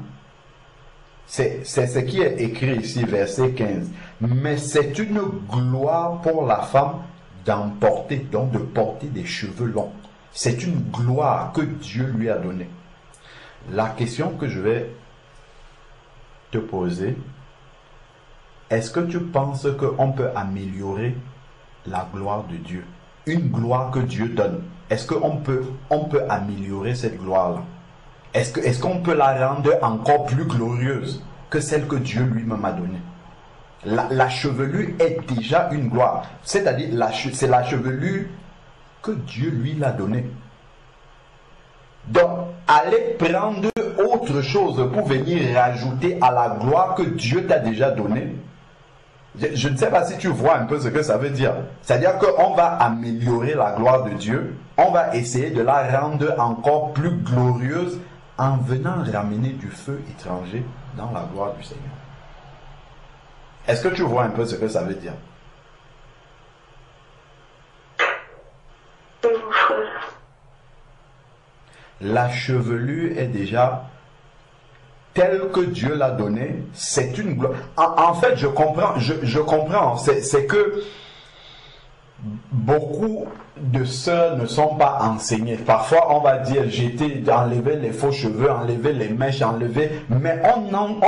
C'est ce qui est écrit ici, verset 15. Mais c'est une gloire pour la femme d'emporter, donc de porter des cheveux longs. C'est une gloire que Dieu lui a donnée. La question que je vais te poser, est-ce que tu penses qu'on peut améliorer la gloire de Dieu? Une gloire que Dieu donne. Est-ce qu'on peut améliorer cette gloire-là? Est-ce qu'on peut la rendre encore plus glorieuse que celle que Dieu lui-même a donnée? La chevelure est déjà une gloire. C'est-à-dire, c'est la chevelure que Dieu lui l'a donnée. Donc, allez prendre autre chose pour venir rajouter à la gloire que Dieu t'a déjà donnée. Je ne sais pas si tu vois un peu ce que ça veut dire. C'est-à-dire qu'on va améliorer la gloire de Dieu. On va essayer de la rendre encore plus glorieuse en venant ramener du feu étranger dans la gloire du Seigneur. Est-ce que tu vois un peu ce que ça veut dire? La chevelure est déjà telle que Dieu l'a donnée, c'est une gloire. En fait, je comprends. C'est que beaucoup de sœurs ne sont pas enseignées. Parfois, on va dire, enlever les faux cheveux, enlever les mèches, mais on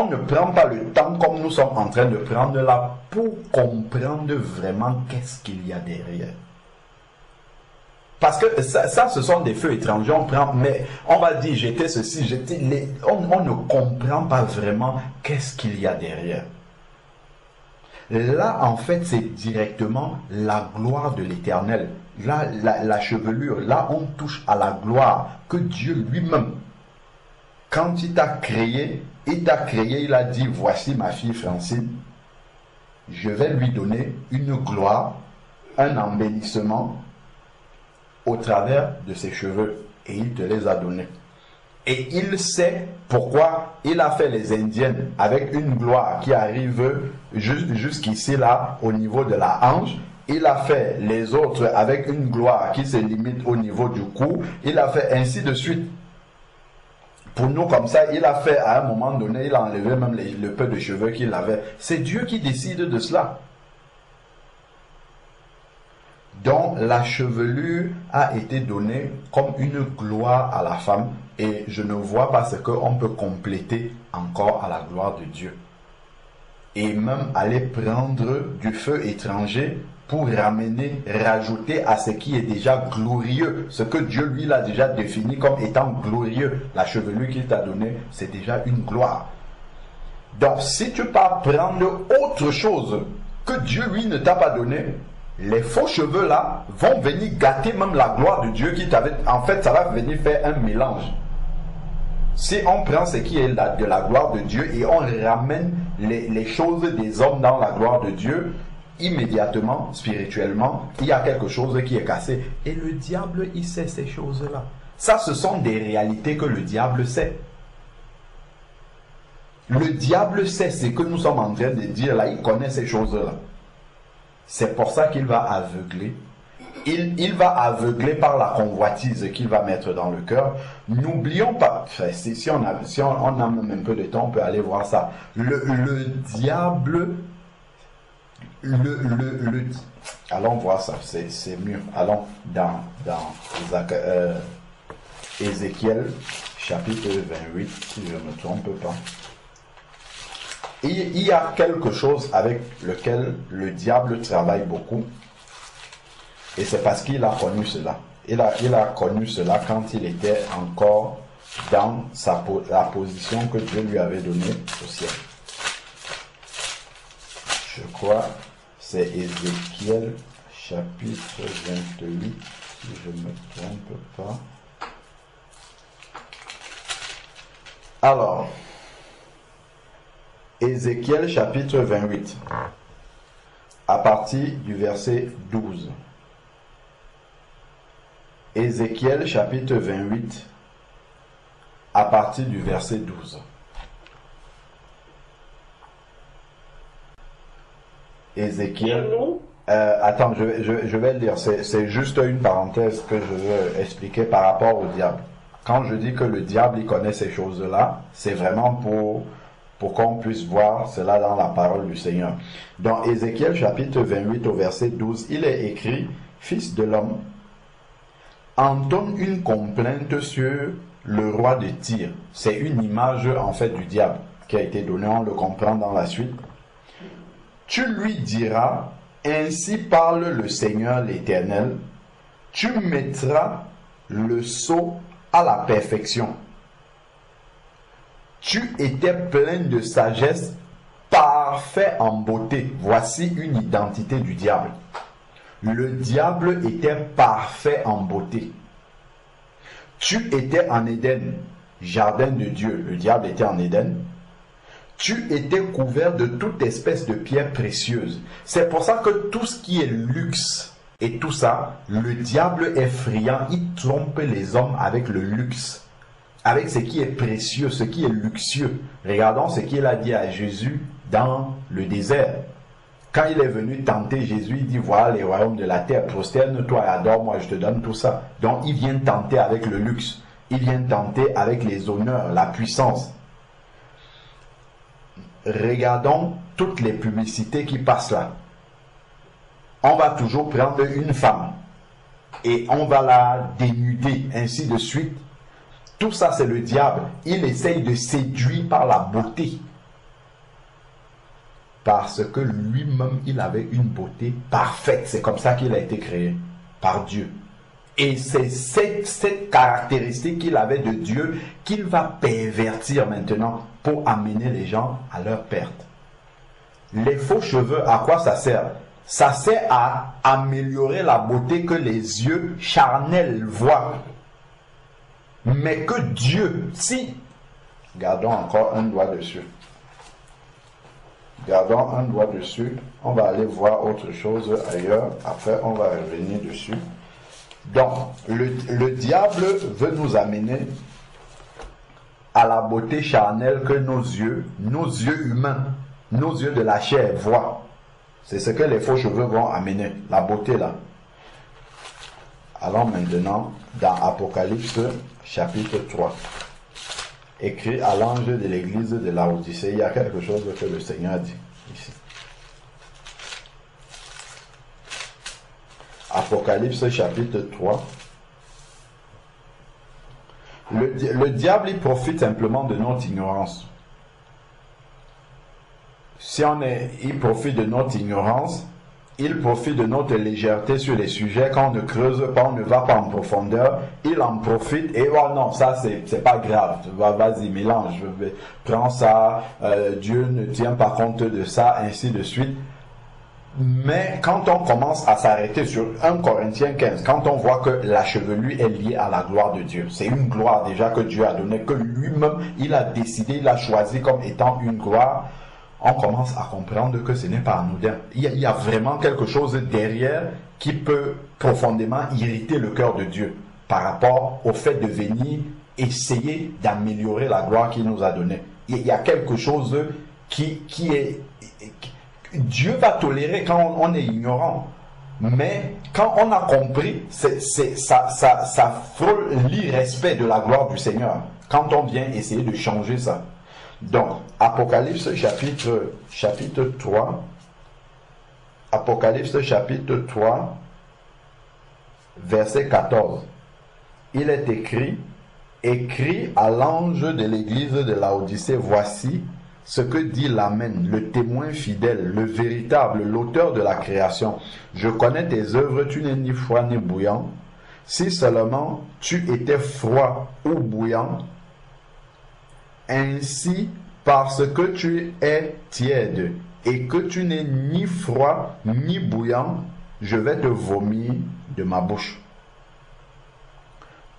ne prend pas le temps comme nous sommes en train de prendre là pour comprendre vraiment qu'est-ce qu'il y a derrière. Parce que ça, ce sont des feux étrangers, mais on va dire j'étais ceci, on ne comprend pas vraiment qu'est-ce qu'il y a derrière. Là, en fait, c'est directement la gloire de l'Éternel. Là, la chevelure, là, on touche à la gloire que Dieu lui-même, quand il t'a créé, il a dit, voici ma fille Francine, je vais lui donner une gloire, un embellissement, au travers de ses cheveux, et il te les a donnés. Et il sait pourquoi il a fait les Indiennes avec une gloire qui arrive jusqu'ici là, au niveau de la hanche. Il a fait les autres avec une gloire qui se limite au niveau du cou. Il a fait ainsi de suite. Pour nous comme ça, il a fait à un moment donné, il a enlevé même le peu de cheveux qu'il avait. C'est Dieu qui décide de cela. Donc la chevelure a été donnée comme une gloire à la femme et je ne vois pas ce qu'on peut compléter encore à la gloire de Dieu. Et même aller prendre du feu étranger pour rajouter à ce qui est déjà glorieux, ce que Dieu lui l'a déjà défini comme étant glorieux. La chevelure qu'il t'a donnée, c'est déjà une gloire. Donc si tu pars prendre autre chose que Dieu lui ne t'a pas donné, les faux cheveux là vont venir gâter même la gloire de Dieu qui t'avait. En fait, ça va venir faire un mélange. Si on prend ce qui est de la gloire de Dieu et on ramène les choses des hommes dans la gloire de Dieu, immédiatement, spirituellement, il y a quelque chose qui est cassé. Et le diable, il sait ces choses-là. Ça, ce sont des réalités que le diable sait. Le diable sait ce que nous sommes en train de dire là, il connaît ces choses-là. C'est pour ça qu'il va aveugler. Il va aveugler par la convoitise qu'il va mettre dans le cœur. N'oublions pas, si on a même un peu de temps, on peut aller voir ça. Le diable, allons voir ça, c'est mieux. Allons dans Ézéchiel, chapitre 28, si je ne me trompe pas. Il y a quelque chose avec lequel le diable travaille beaucoup, et c'est parce qu'il a connu cela. Il a connu cela quand il était encore dans la position que Dieu lui avait donnée au ciel. Je crois c'est Ézéchiel chapitre 28, si je ne me trompe pas. Alors, Ézéchiel chapitre 28, à partir du verset 12. Ézéchiel chapitre 28, à partir du verset 12. Ézéchiel. Attends, je vais le dire. C'est juste une parenthèse que je veux expliquer par rapport au diable. Quand je dis que le diable, il connaît ces choses-là, c'est vraiment pour qu'on puisse voir cela dans la parole du Seigneur. Dans Ézéchiel chapitre 28 au verset 12, il est écrit, « Fils de l'homme, entonne une complainte sur le roi de Tyr. » C'est une image en fait du diable qui a été donnée, on le comprend dans la suite. « Tu lui diras, ainsi parle le Seigneur l'Éternel, tu mettras le sceau à la perfection. Tu étais plein de sagesse, parfait en beauté. » Voici une identité du diable. Le diable était parfait en beauté. Tu étais en Éden, jardin de Dieu. Le diable était en Éden. Tu étais couvert de toute espèce de pierres précieuses. C'est pour ça que tout ce qui est luxe et tout ça, le diable est friand. Il trompe les hommes avec le luxe, avec ce qui est précieux, ce qui est luxueux. Regardons ce qu'il a dit à Jésus dans le désert. Quand il est venu tenter Jésus, il dit, voilà les royaumes de la terre, prosterne-toi et adore-moi, je te donne tout ça. Donc il vient tenter avec le luxe, il vient tenter avec les honneurs, la puissance. Regardons toutes les publicités qui passent là. On va toujours prendre une femme et on va la dénuder, ainsi de suite. Tout ça, c'est le diable. Il essaye de séduire par la beauté. Parce que lui-même, il avait une beauté parfaite. C'est comme ça qu'il a été créé par Dieu. Et c'est cette caractéristique qu'il avait de Dieu qu'il va pervertir maintenant pour amener les gens à leur perte. Les faux cheveux, à quoi ça sert? Ça sert à améliorer la beauté que les yeux charnels voient. Mais que Dieu, si... Gardons encore un doigt dessus. Gardons un doigt dessus. On va aller voir autre chose ailleurs. Après, on va revenir dessus. Donc, le diable veut nous amener à la beauté charnelle que nos yeux humains, nos yeux de la chair voient. C'est ce que les faux cheveux vont amener, la beauté là. Allons maintenant dans Apocalypse chapitre 3. Écrit à l'ange de l'église de Laodicée. Il y a quelque chose que le Seigneur dit ici. Apocalypse chapitre 3. Le diable, il profite simplement de notre ignorance. Il profite de notre ignorance, il profite de notre légèreté sur les sujets. Quand on ne creuse pas, on ne va pas en profondeur, il en profite et oh non, ça c'est pas grave, vas-y mélange, prends ça, Dieu ne tient pas compte de ça, ainsi de suite. Mais quand on commence à s'arrêter sur 1 Corinthiens 15, quand on voit que la chevelure est liée à la gloire de Dieu, c'est une gloire déjà que Dieu a donnée, que lui-même il a décidé, il a choisi comme étant une gloire, on commence à comprendre que ce n'est pas anodin. Il y a vraiment quelque chose derrière qui peut profondément irriter le cœur de Dieu par rapport au fait de venir essayer d'améliorer la gloire qu'il nous a donnée. Il y a quelque chose qui est... Dieu va tolérer quand on est ignorant. Mais quand on a compris, ça frôle l'irrespect de la gloire du Seigneur. Quand on vient essayer de changer ça. Donc, Apocalypse chapitre 3. Apocalypse chapitre 3, verset 14. Il est écrit à l'ange de l'église de Laodicée, voici, ce que dit l'Amen, le témoin fidèle, le véritable, l'auteur de la création. Je connais tes œuvres, tu n'es ni froid ni bouillant. Si seulement tu étais froid ou bouillant, ainsi parce que tu es tiède et que tu n'es ni froid ni bouillant, je vais te vomir de ma bouche.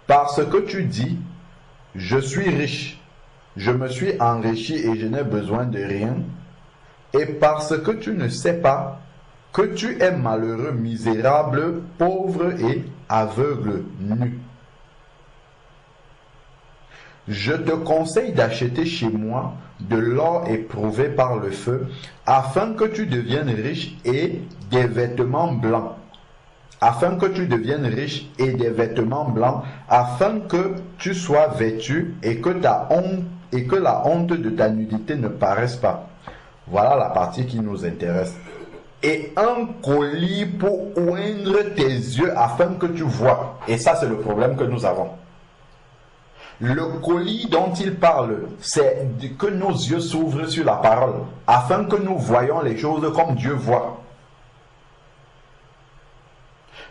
Parce que tu dis, je suis riche, je me suis enrichi et je n'ai besoin de rien, et parce que tu ne sais pas que tu es malheureux, misérable, pauvre et aveugle, nu. Je te conseille d'acheter chez moi de l'or éprouvé par le feu, afin que tu deviennes riche et des vêtements blancs. Afin que tu deviennes riche et des vêtements blancs, afin que tu sois vêtu et que la honte de ta nudité ne paraisse pas. Voilà la partie qui nous intéresse. Et un colis pour oindre tes yeux afin que tu vois. Et ça, c'est le problème que nous avons. Le colis dont il parle, c'est que nos yeux s'ouvrent sur la parole, afin que nous voyions les choses comme Dieu voit.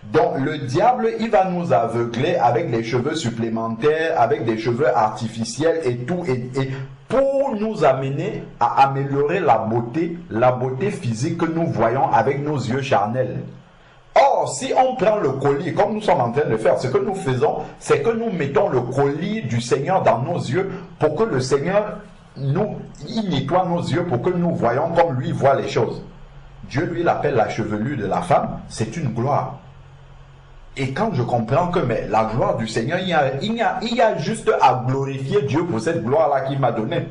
Donc le diable, il va nous aveugler avec des cheveux supplémentaires, avec des cheveux artificiels et tout, et pour nous amener à améliorer la beauté physique que nous voyons avec nos yeux charnels. Or, si on prend le colis, comme nous sommes en train de faire, ce que nous faisons, c'est que nous mettons le colis du Seigneur dans nos yeux pour que le Seigneur il nettoie nos yeux pour que nous voyons comme lui voit les choses. Dieu, lui, l'appelle la chevelure de la femme, c'est une gloire. Et quand je comprends que la gloire du Seigneur, il y a juste à glorifier Dieu pour cette gloire-là qu'il m'a donnée.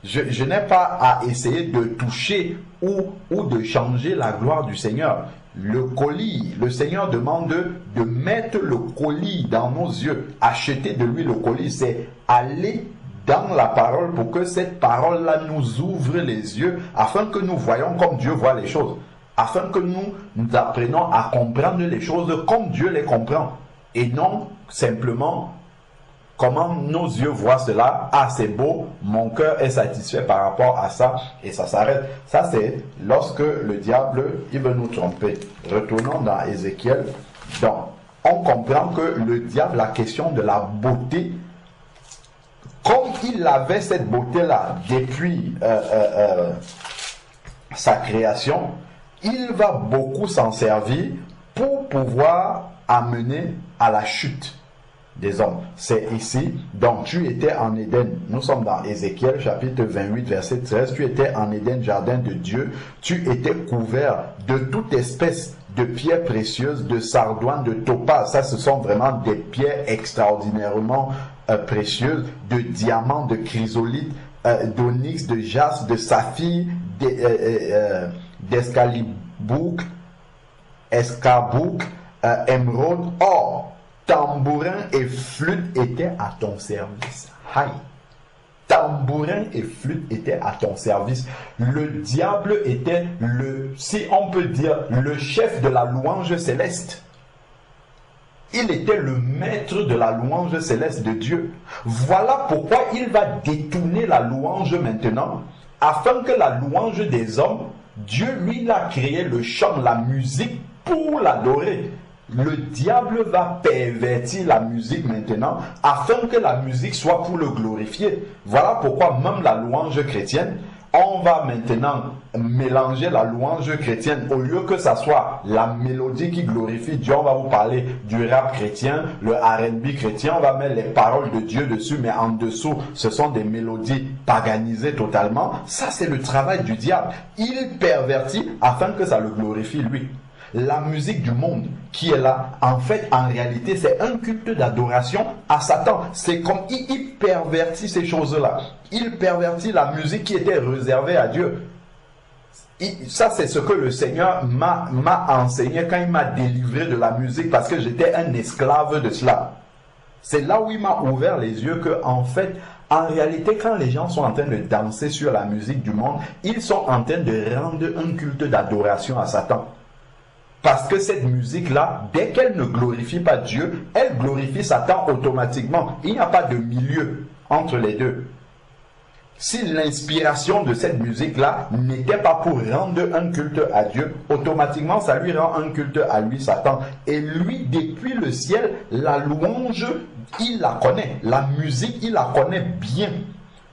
Je n'ai pas à essayer de toucher ou de changer la gloire du Seigneur. Le colis, le Seigneur demande de mettre le colis dans nos yeux. Acheter de lui le colis, c'est aller dans la parole pour que cette parole-là nous ouvre les yeux afin que nous voyons comme Dieu voit les choses. Afin que nous apprenons à comprendre les choses comme Dieu les comprend. Et non simplement comment nos yeux voient cela. Ah, c'est beau, mon cœur est satisfait par rapport à ça, et ça s'arrête. Ça, c'est lorsque le diable, il veut nous tromper. Retournons dans Ézéchiel. Donc, on comprend que le diable, la question de la beauté, comme il avait cette beauté-là depuis sa création, il va beaucoup s'en servir pour pouvoir amener à la chute des hommes. C'est ici. Donc tu étais en Éden. Nous sommes dans Ézéchiel chapitre 28 verset 13. Tu étais en Éden, jardin de Dieu. Tu étais couvert de toute espèce de pierres précieuses, de sardoine, de topaz. Ça, ce sont vraiment des pierres extraordinairement précieuses, de diamants, de chrysolites, d'onyx, de jaspe, de saphir, d'escarboucle, émeraude, or, tambourin et flûte étaient à ton service. Aïe. Tambourin et flûte étaient à ton service. Le diable était si on peut dire, le chef de la louange céleste. Il était le maître de la louange céleste de Dieu. Voilà pourquoi il va détourner la louange maintenant, afin que la louange des hommes, Dieu lui a créé le chant, la musique pour l'adorer. Le diable va pervertir la musique maintenant, afin que la musique soit pour le glorifier. Voilà pourquoi même la louange chrétienne, on va maintenant mélanger la louange chrétienne. Au lieu que ça soit la mélodie qui glorifie Dieu, on va vous parler du rap chrétien, le R&B chrétien, on va mettre les paroles de Dieu dessus, mais en dessous, ce sont des mélodies paganisées totalement. Ça, c'est le travail du diable. Il pervertit afin que ça le glorifie lui. La musique du monde qui est là, en fait, en réalité, c'est un culte d'adoration à Satan. C'est comme il pervertit ces choses-là. Il pervertit la musique qui était réservée à Dieu. Ça, c'est ce que le Seigneur m'a enseigné quand il m'a délivré de la musique, parce que j'étais un esclave de cela. C'est là où il m'a ouvert les yeux que, en fait, en réalité, quand les gens sont en train de danser sur la musique du monde, ils sont en train de rendre un culte d'adoration à Satan. Parce que cette musique-là, dès qu'elle ne glorifie pas Dieu, elle glorifie Satan automatiquement. Il n'y a pas de milieu entre les deux. si l'inspiration de cette musique-là n'était pas pour rendre un culte à Dieu, automatiquement ça lui rend un culte à lui, Satan. Et lui, depuis le ciel, la louange, il la connaît. La musique, il la connaît bien.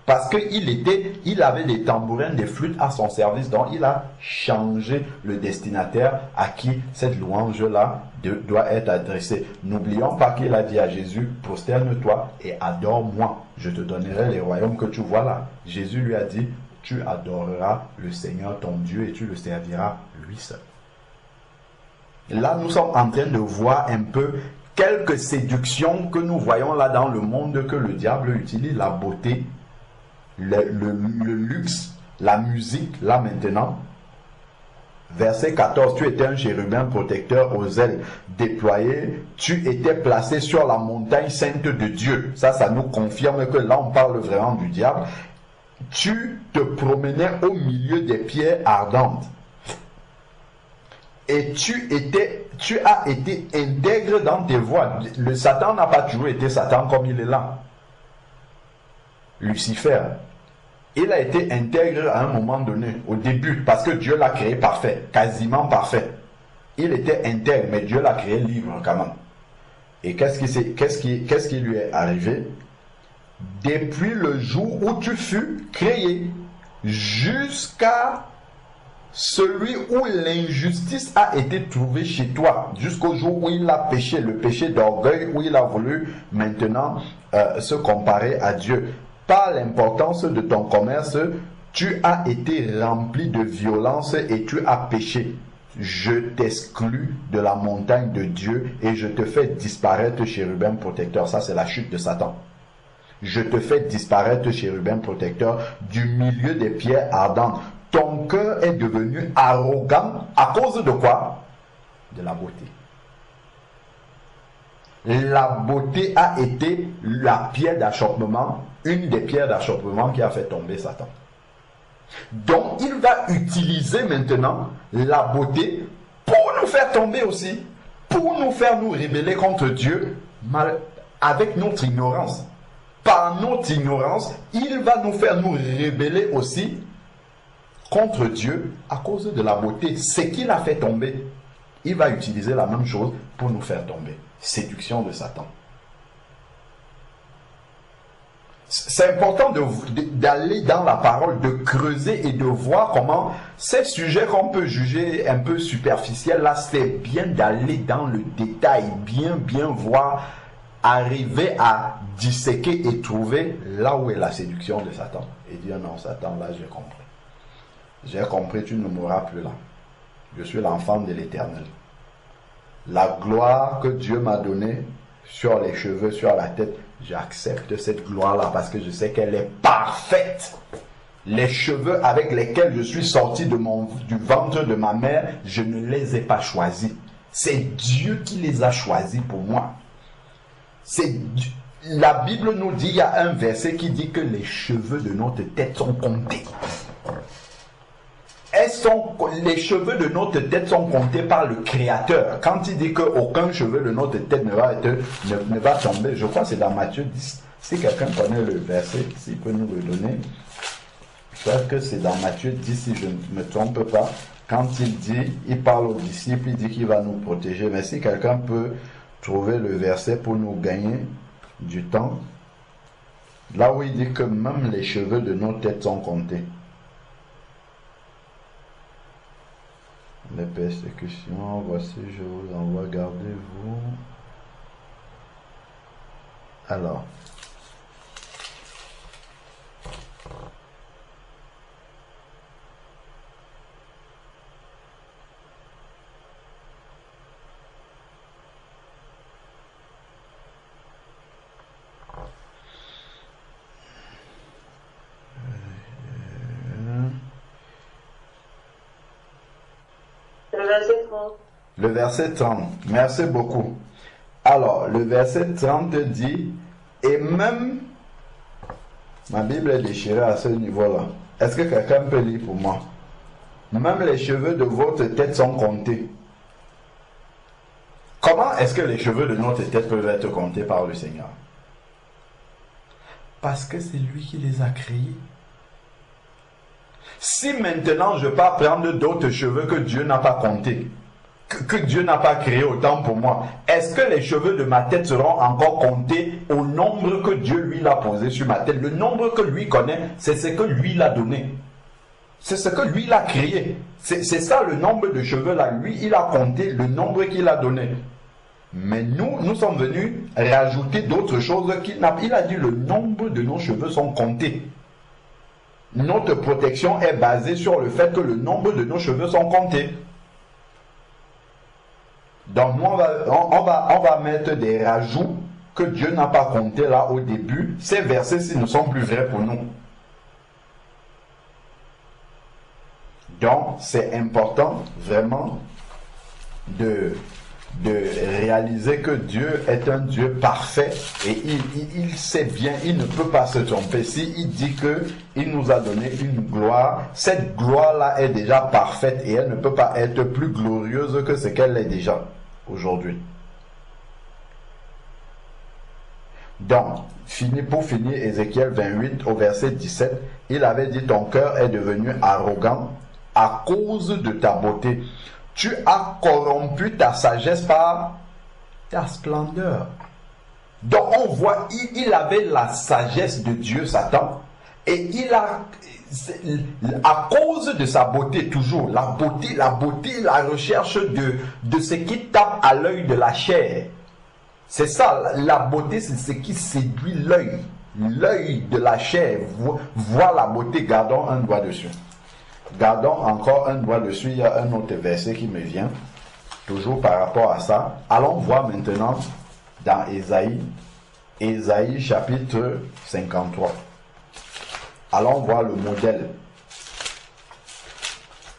Parce qu'il avait des tambourins, des flûtes à son service, donc il a changé le destinataire à qui cette louange-là doit être adressée. N'oublions pas qu'il a dit à Jésus, prosterne-toi et adore-moi. Je te donnerai les royaumes que tu vois là. Jésus lui a dit, tu adoreras le Seigneur ton Dieu et tu le serviras lui seul. Là, nous sommes en train de voir un peu quelques séductions que nous voyons là dans le monde que le diable utilise, la beauté, le luxe, la musique, là maintenant. Verset 14, tu étais un chérubin protecteur aux ailes déployées, tu étais placé sur la montagne sainte de Dieu. Ça nous confirme que là on parle vraiment du diable. Tu te promenais au milieu des pierres ardentes. Et tu as été intègre dans tes voies. Le Satan n'a pas toujours été Satan comme il est là. Lucifer, il a été intègre à un moment donné, au début, parce que Dieu l'a créé parfait, quasiment parfait. Il était intègre, mais Dieu l'a créé libre quand même. Et qu'est-ce qui lui est arrivé? Depuis le jour où tu fus créé, jusqu'à celui où l'injustice a été trouvée chez toi, jusqu'au jour où il a péché, le péché d'orgueil, où il a voulu maintenant se comparer à Dieu. Par l'importance de ton commerce, tu as été rempli de violence et tu as péché. Je t'exclus de la montagne de Dieu et je te fais disparaître, chérubin protecteur. Ça, c'est la chute de Satan. Je te fais disparaître, chérubin protecteur, du milieu des pierres ardentes. Ton cœur est devenu arrogant à cause de quoi? De la beauté. La beauté a été la pierre d'achoppement, une des pierres d'achoppement qui a fait tomber Satan. Donc il va utiliser maintenant la beauté pour nous faire tomber aussi, pour nous faire nous rebeller contre Dieu avec notre ignorance. Par notre ignorance, il va nous faire nous rebeller aussi contre Dieu à cause de la beauté. Ce qu'il a fait tomber, il va utiliser la même chose pour nous faire tomber. Séduction de Satan. C'est important d'aller dans la parole, de creuser et de voir comment ces sujets qu'on peut juger un peu superficiels, là, c'est bien d'aller dans le détail, bien voir, arriver à disséquer et trouver là où est la séduction de Satan. Et dire non, Satan, là, j'ai compris. J'ai compris, tu ne mourras plus là. Je suis l'enfant de l'Éternel. La gloire que Dieu m'a donnée sur les cheveux, sur la tête, j'accepte cette gloire-là parce que je sais qu'elle est parfaite. Les cheveux avec lesquels je suis sorti du ventre de ma mère, je ne les ai pas choisis. C'est Dieu qui les a choisis pour moi. La Bible nous dit, il y a un verset qui dit que les cheveux de notre tête sont comptés. Les cheveux de notre tête sont comptés par le Créateur. Quand il dit qu'aucun cheveu de notre tête ne va tomber, je crois que c'est dans Matthieu 10. Si quelqu'un connaît le verset, s'il peut nous le donner. Je crois que c'est dans Matthieu 10, si je ne me trompe pas. Quand il parle aux disciples, il dit qu'il va nous protéger. Mais si quelqu'un peut trouver le verset pour nous gagner du temps, là où il dit que même les cheveux de nos têtes sont comptés. Les persécutions, voici, je vous envoie, gardez-vous. Alors. Le verset 30. Merci beaucoup. Alors, le verset 30 dit, et même, ma Bible est déchirée à ce niveau-là. Est-ce que quelqu'un peut lire pour moi? Même les cheveux de votre tête sont comptés. Comment est-ce que les cheveux de notre tête peuvent être comptés par le Seigneur? Parce que c'est lui qui les a créés. Si maintenant je pars prendre d'autres cheveux que Dieu n'a pas comptés, que Dieu n'a pas créé autant pour moi, est-ce que les cheveux de ma tête seront encore comptés au nombre que Dieu lui l'a posé sur ma tête? Le nombre que lui connaît, c'est ce que lui l'a donné. C'est ce que lui l'a créé. C'est ça le nombre de cheveux là. Lui, il a compté le nombre qu'il a donné. Mais nous sommes venus rajouter d'autres choses qu'il n'a. Il a dit le nombre de nos cheveux sont comptés. Notre protection est basée sur le fait que le nombre de nos cheveux sont comptés. Donc nous, on va mettre des rajouts que Dieu n'a pas comptés là au début. Ces versets-ci ne sont plus vrais pour nous. Donc c'est important vraiment de réaliser que Dieu est un Dieu parfait et il sait bien, il ne peut pas se tromper. S'il dit qu'il nous a donné une gloire, cette gloire-là est déjà parfaite et elle ne peut pas être plus glorieuse que ce qu'elle est déjà aujourd'hui. Donc, pour finir, Ézéchiel 28 au verset 17, il avait dit: ton cœur est devenu arrogant à cause de ta beauté. Tu as corrompu ta sagesse par ta splendeur. Donc on voit, il avait la sagesse de Dieu, Satan, et à cause de sa beauté, toujours, la beauté, la recherche de ce qui tape à l'œil de la chair. C'est ça, la beauté, c'est ce qui séduit l'œil. L'œil de la chair voit la beauté, gardons un doigt dessus. Gardons encore un doigt dessus, il y a un autre verset qui me vient, toujours par rapport à ça. Allons voir maintenant dans Ésaïe chapitre 53. Allons voir le modèle.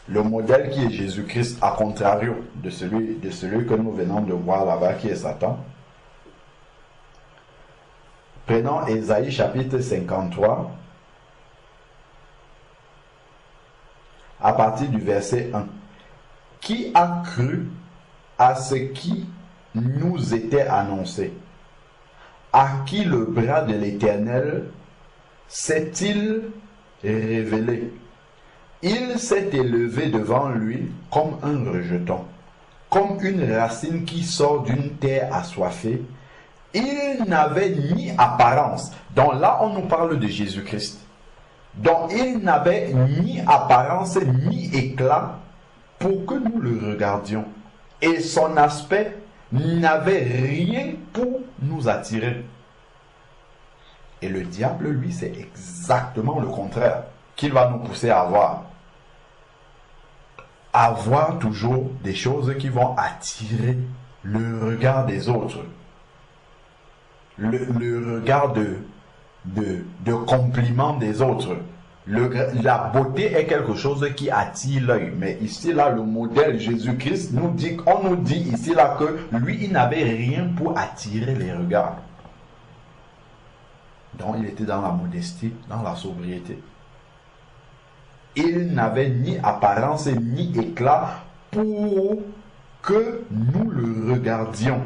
Le modèle qui est Jésus-Christ, à contrario de celui que nous venons de voir là-bas, qui est Satan. Prenons Ésaïe chapitre 53. À partir du verset 1. Qui a cru à ce qui nous était annoncé? À qui le bras de l'Éternel s'est-il révélé? Il s'est élevé devant lui comme un rejeton, comme une racine qui sort d'une terre assoiffée. Il n'avait ni apparence. Donc là, on nous parle de Jésus-Christ. Donc il n'avait ni apparence ni éclat pour que nous le regardions. Et son aspect n'avait rien pour nous attirer. Et le diable, lui, c'est exactement le contraire qu'il va nous pousser à avoir. Avoir toujours des choses qui vont attirer le regard des autres. Le regard de compliment des autres. La beauté est quelque chose qui attire l'œil. Mais ici, là, le modèle Jésus-Christ on nous dit ici, là, que lui, il n'avait rien pour attirer les regards. Donc, il était dans la modestie, dans la sobriété. Il n'avait ni apparence ni éclat pour que nous le regardions.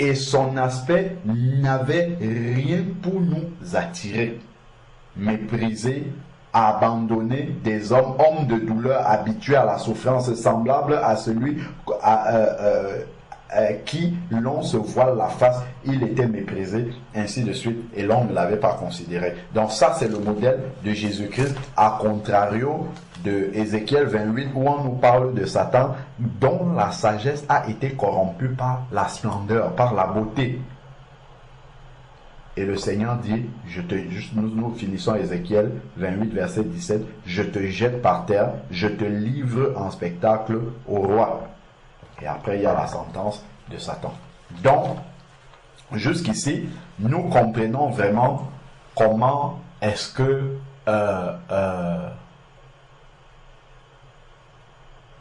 Et son aspect n'avait rien pour nous attirer. Méprisé, abandonné des hommes de douleur, habitués à la souffrance, semblable à celui qui l'on se voile la face, il était méprisé, ainsi de suite, et l'on ne l'avait pas considéré. Donc ça, c'est le modèle de Jésus-Christ, à contrario de Ézéchiel 28, où on nous parle de Satan, dont la sagesse a été corrompue par la splendeur, par la beauté. Et le Seigneur dit, nous finissons Ézéchiel 28, verset 17, je te jette par terre, je te livre en spectacle au roi. Et après, il y a la sentence de Satan. Donc, jusqu'ici, nous comprenons vraiment comment est-ce que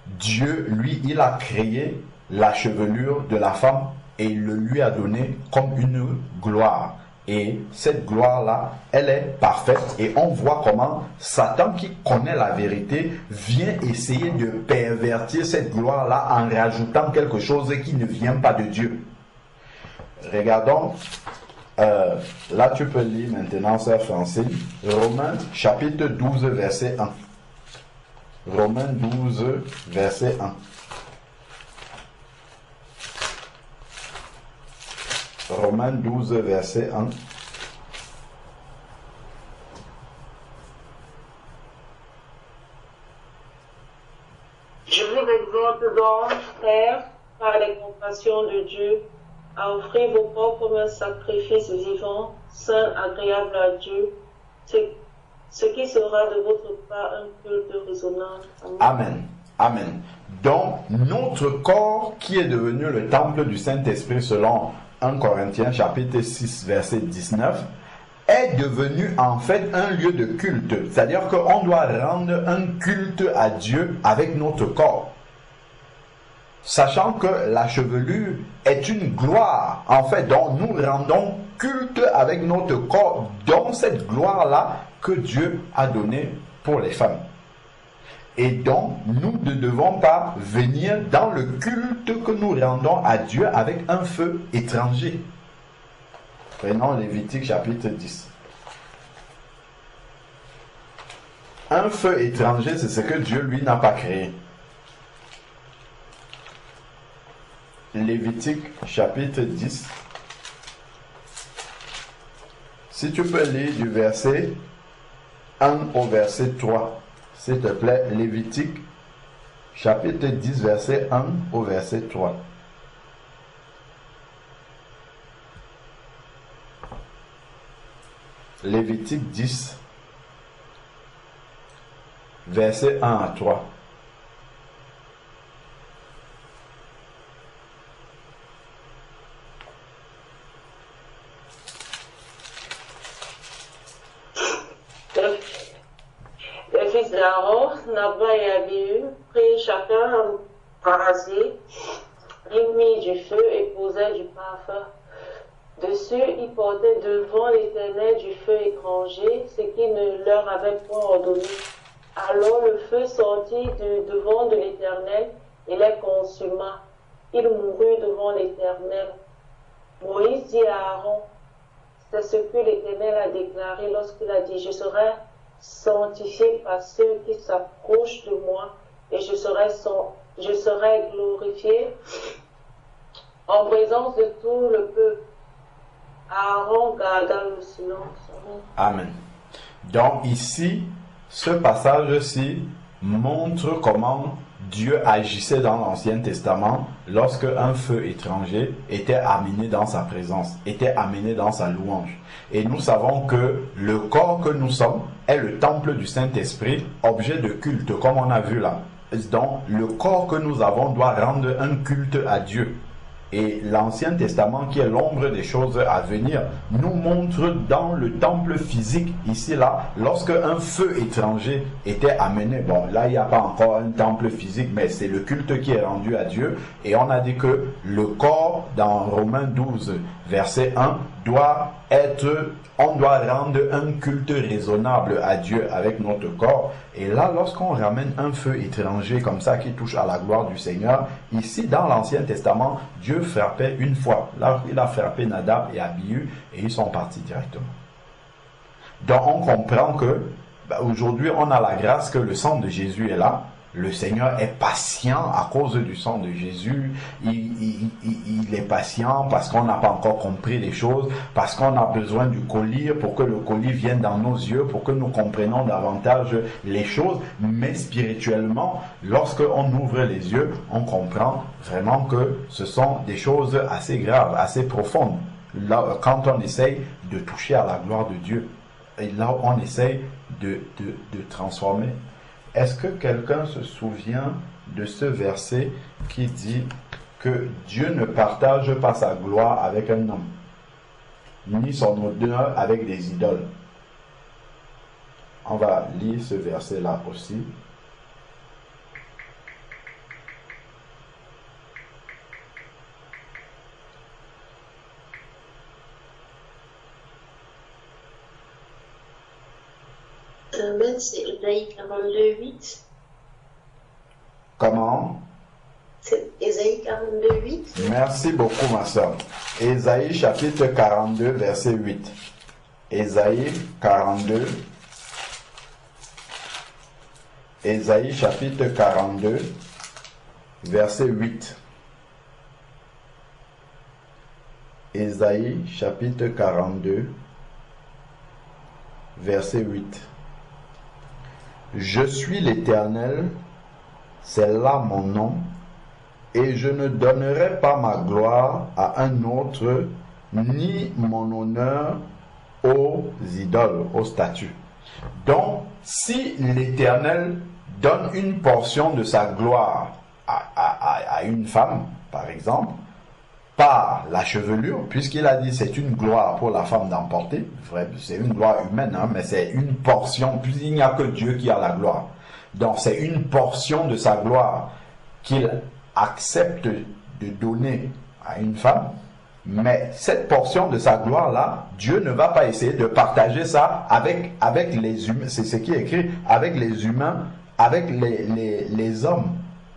Dieu, lui, il a créé la chevelure de la femme et il le lui a donné comme une gloire. Et cette gloire-là, elle est parfaite. Et on voit comment Satan, qui connaît la vérité, vient essayer de pervertir cette gloire-là en rajoutant quelque chose qui ne vient pas de Dieu. Regardons, là tu peux lire maintenant, sœur Francine, Romains chapitre 12, verset 1. Romains 12, verset 1. Romains 12, verset 1. Je vous exhorte donc, frères, par les compassions de Dieu, à offrir vos corps comme un sacrifice vivant, saint, agréable à Dieu, ce qui sera de votre part un culte raisonnable. Amen. Amen. Donc, notre corps qui est devenu le temple du Saint-Esprit selon 1 Corinthiens chapitre 6 verset 19 est devenu en fait un lieu de culte. C'est-à-dire qu'on doit rendre un culte à Dieu avec notre corps. Sachant que la chevelure est une gloire, en fait, dont nous rendons culte avec notre corps, dans cette gloire-là que Dieu a donnée pour les femmes. Et donc, nous ne devons pas venir dans le culte que nous rendons à Dieu avec un feu étranger. Prenons Lévitique chapitre 10. Un feu étranger, c'est ce que Dieu, lui, n'a pas créé. Lévitique chapitre 10. Si tu peux lire du verset 1 au verset 3. S'il te plaît, Lévitique chapitre 10, verset 1 au verset 3. Lévitique 10, verset 1 à 3. Les fils d'Aaron, Nadab et Abihu, prirent chacun un brasier, ils mirent du feu et posaient du parfum. Dessus, ils portaient devant l'Éternel du feu étranger, ce qu'il ne leur avait point ordonné. Alors le feu sortit du devant de l'Éternel et les consuma. Ils moururent devant l'Éternel. Moïse dit à Aaron, c'est ce que l'Éternel a déclaré lorsqu'il a dit, je serai sanctifié par ceux qui s'approchent de moi et je serai glorifié en présence de tout le peuple. Aaron garda le silence. Amen. Donc ici, ce passage-ci montre comment Dieu agissait dans l'Ancien Testament lorsque un feu étranger était amené dans sa présence, était amené dans sa louange. Et nous savons que le corps que nous sommes est le temple du Saint-Esprit, objet de culte, comme on a vu là. Donc le corps que nous avons doit rendre un culte à Dieu. Et l'Ancien Testament, qui est l'ombre des choses à venir, nous montre dans le temple physique, ici là, lorsque un feu étranger était amené, bon là il n'y a pas encore un temple physique, mais c'est le culte qui est rendu à Dieu, et on a dit que le corps, dans Romains 12, verset 1, on doit rendre un culte raisonnable à Dieu avec notre corps. Et là, lorsqu'on ramène un feu étranger comme ça qui touche à la gloire du Seigneur, ici dans l'Ancien Testament, Dieu frappait une fois. Là, il a frappé Nadab et Abihu et ils sont partis directement. Donc on comprend que aujourd'hui on a la grâce que le sang de Jésus est là. Le Seigneur est patient à cause du sang de Jésus. Il est patient parce qu'on n'a pas encore compris les choses, parce qu'on a besoin du collier pour que le collier vienne dans nos yeux, pour que nous comprenions davantage les choses. Mais spirituellement, lorsque on ouvre les yeux, on comprend vraiment que ce sont des choses assez graves, assez profondes. Là, quand on essaye de toucher à la gloire de Dieu, et là on essaye de transformer. Est-ce que quelqu'un se souvient de ce verset qui dit que Dieu ne partage pas sa gloire avec un homme, ni son honneur avec des idoles? On va lire ce verset-là aussi. Amen, c'est Ésaïe 42, 8. Comment? C'est Ésaïe 42, 8. Merci beaucoup, ma soeur. Ésaïe chapitre 42, verset 8. Ésaïe 42. Ésaïe chapitre 42, verset 8. Ésaïe chapitre 42, verset 8. Je suis l'Éternel, c'est là mon nom, et je ne donnerai pas ma gloire à un autre, ni mon honneur aux idoles, aux statues. Donc, si l'Éternel donne une portion de sa gloire à une femme, par exemple, par la chevelure, puisqu'il a dit c'est une gloire pour la femme d'emporter, c'est une gloire humaine, hein, mais c'est une portion, puisqu'il n'y a que Dieu qui a la gloire. Donc c'est une portion de sa gloire qu'il accepte de donner à une femme, mais cette portion de sa gloire-là, Dieu ne va pas essayer de partager ça avec les humains, c'est ce qui est écrit, avec les humains, avec les hommes,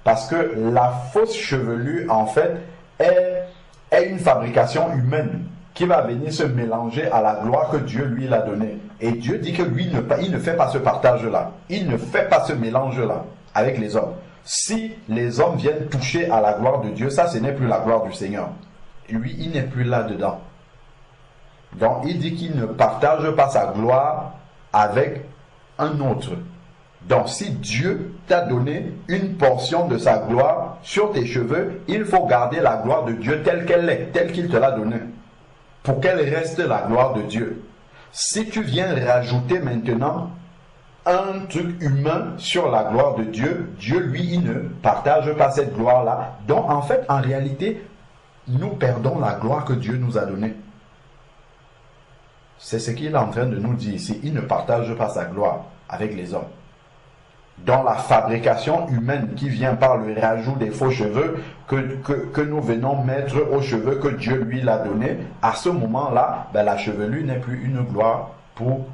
parce que la fausse chevelure, en fait, est une fabrication humaine qui va venir se mélanger à la gloire que Dieu lui l'a donnée. Et Dieu dit que lui, il ne fait pas ce partage-là. Il ne fait pas ce mélange-là avec les hommes. Si les hommes viennent toucher à la gloire de Dieu, ça, ce n'est plus la gloire du Seigneur. Lui, il n'est plus là-dedans. Donc, il dit qu'il ne partage pas sa gloire avec un autre. Donc, si Dieu t'a donné une portion de sa gloire sur tes cheveux, il faut garder la gloire de Dieu telle qu'elle est, telle qu'il te l'a donnée, pour qu'elle reste la gloire de Dieu. Si tu viens rajouter maintenant un truc humain sur la gloire de Dieu, Dieu, lui, il ne partage pas cette gloire-là. Donc, en fait, en réalité, nous perdons la gloire que Dieu nous a donnée. C'est ce qu'il est en train de nous dire ici. Il ne partage pas sa gloire avec les hommes. Dans la fabrication humaine qui vient par le rajout des faux cheveux que nous venons mettre aux cheveux que Dieu lui l'a donné, à ce moment-là, la chevelure n'est plus une gloire pour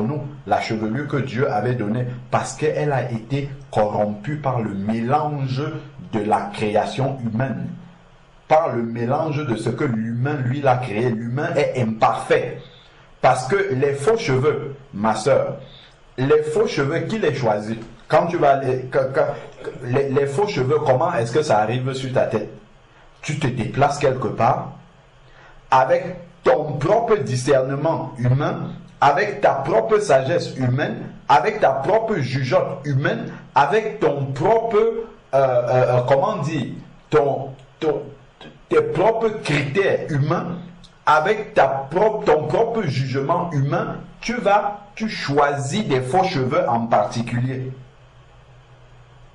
nous. La chevelure que Dieu avait donnée, parce qu'elle a été corrompue par le mélange de la création humaine, par le mélange de ce que l'humain lui l'a créé. L'humain est imparfait. Parce que les faux cheveux, ma soeur, les faux cheveux, qui les choisit? Quand tu vas les faux cheveux, comment est-ce que ça arrive sur ta tête? Tu te déplaces quelque part avec ton propre discernement humain, avec ta propre sagesse humaine, avec ta propre jugeote humaine, avec ton propre tes propres critères humains, avec ton propre jugement humain, tu choisis des faux cheveux en particulier.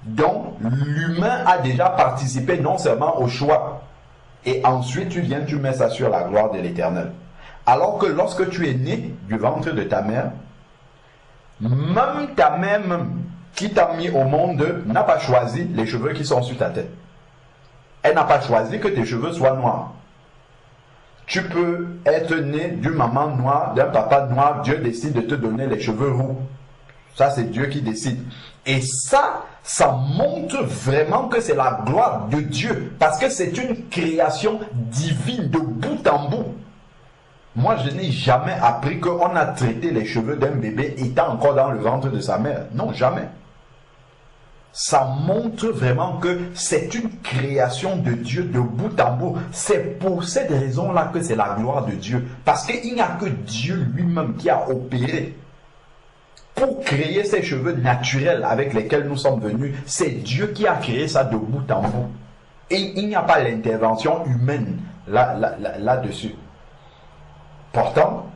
Donc, l'humain a déjà participé non seulement au choix, et ensuite tu mets ça sur la gloire de l'Éternel. Alors que lorsque tu es né du ventre de ta mère, même ta mère qui t'a mis au monde n'a pas choisi les cheveux qui sont sur ta tête. Elle n'a pas choisi que tes cheveux soient noirs. Tu peux être né d'une maman noire, d'un papa noir, Dieu décide de te donner les cheveux roux. Ça, c'est Dieu qui décide. Et ça montre vraiment que c'est la gloire de Dieu, parce que c'est une création divine de bout en bout. Moi, je n'ai jamais appris qu'on a traité les cheveux d'un bébé étant encore dans le ventre de sa mère. Non, jamais. Ça montre vraiment que c'est une création de Dieu de bout en bout. C'est pour cette raison-là que c'est la gloire de Dieu. Parce qu'il n'y a que Dieu lui-même qui a opéré pour créer ces cheveux naturels avec lesquels nous sommes venus. C'est Dieu qui a créé ça de bout en bout. Et il n'y a pas l'intervention humaine là-dessus. Pourtant,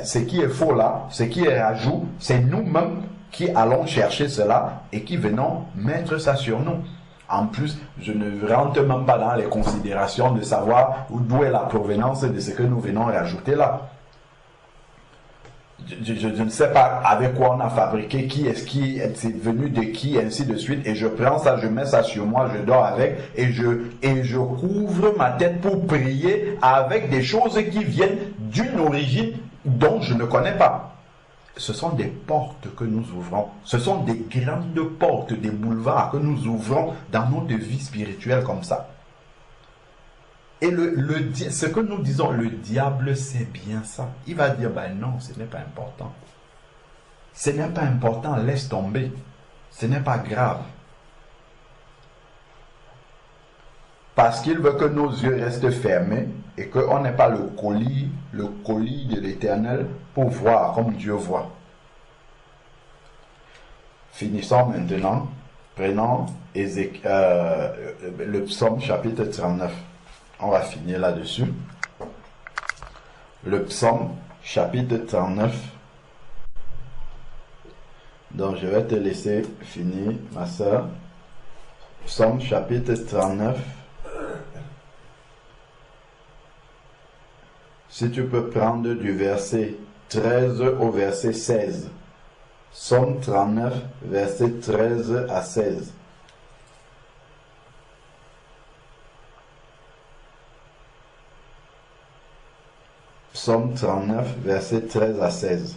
ce qui est faux là, ce qui est rajout, c'est nous-mêmes qui allons chercher cela et qui venons mettre ça sur nous. En plus, je ne rentre même pas dans les considérations de savoir d'où est la provenance de ce que nous venons rajouter là. Je ne sais pas avec quoi on a fabriqué, c'est venu de qui, ainsi de suite, et je prends ça, je mets ça sur moi, je dors avec, et je couvre ma tête pour prier avec des choses qui viennent d'une origine dont je ne connais pas. Ce sont des portes que nous ouvrons. Ce sont des grandes portes, des boulevards que nous ouvrons dans notre vie spirituelle comme ça. Et ce que nous disons, le diable sait bien ça. Il va dire, non, ce n'est pas important. Ce n'est pas important, laisse tomber. Ce n'est pas grave. Parce qu'il veut que nos yeux restent fermés et qu'on n'ait pas le colis de l'Éternel pour voir comme Dieu voit. Finissons maintenant. Prenons le psaume chapitre 39. On va finir là-dessus. Le psaume chapitre 39. Donc je vais te laisser finir, ma soeur. Psaume chapitre 39. Si tu peux prendre du verset 13 au verset 16. Psaume 39, verset 13 à 16. Psaume 39, verset 13 à 16.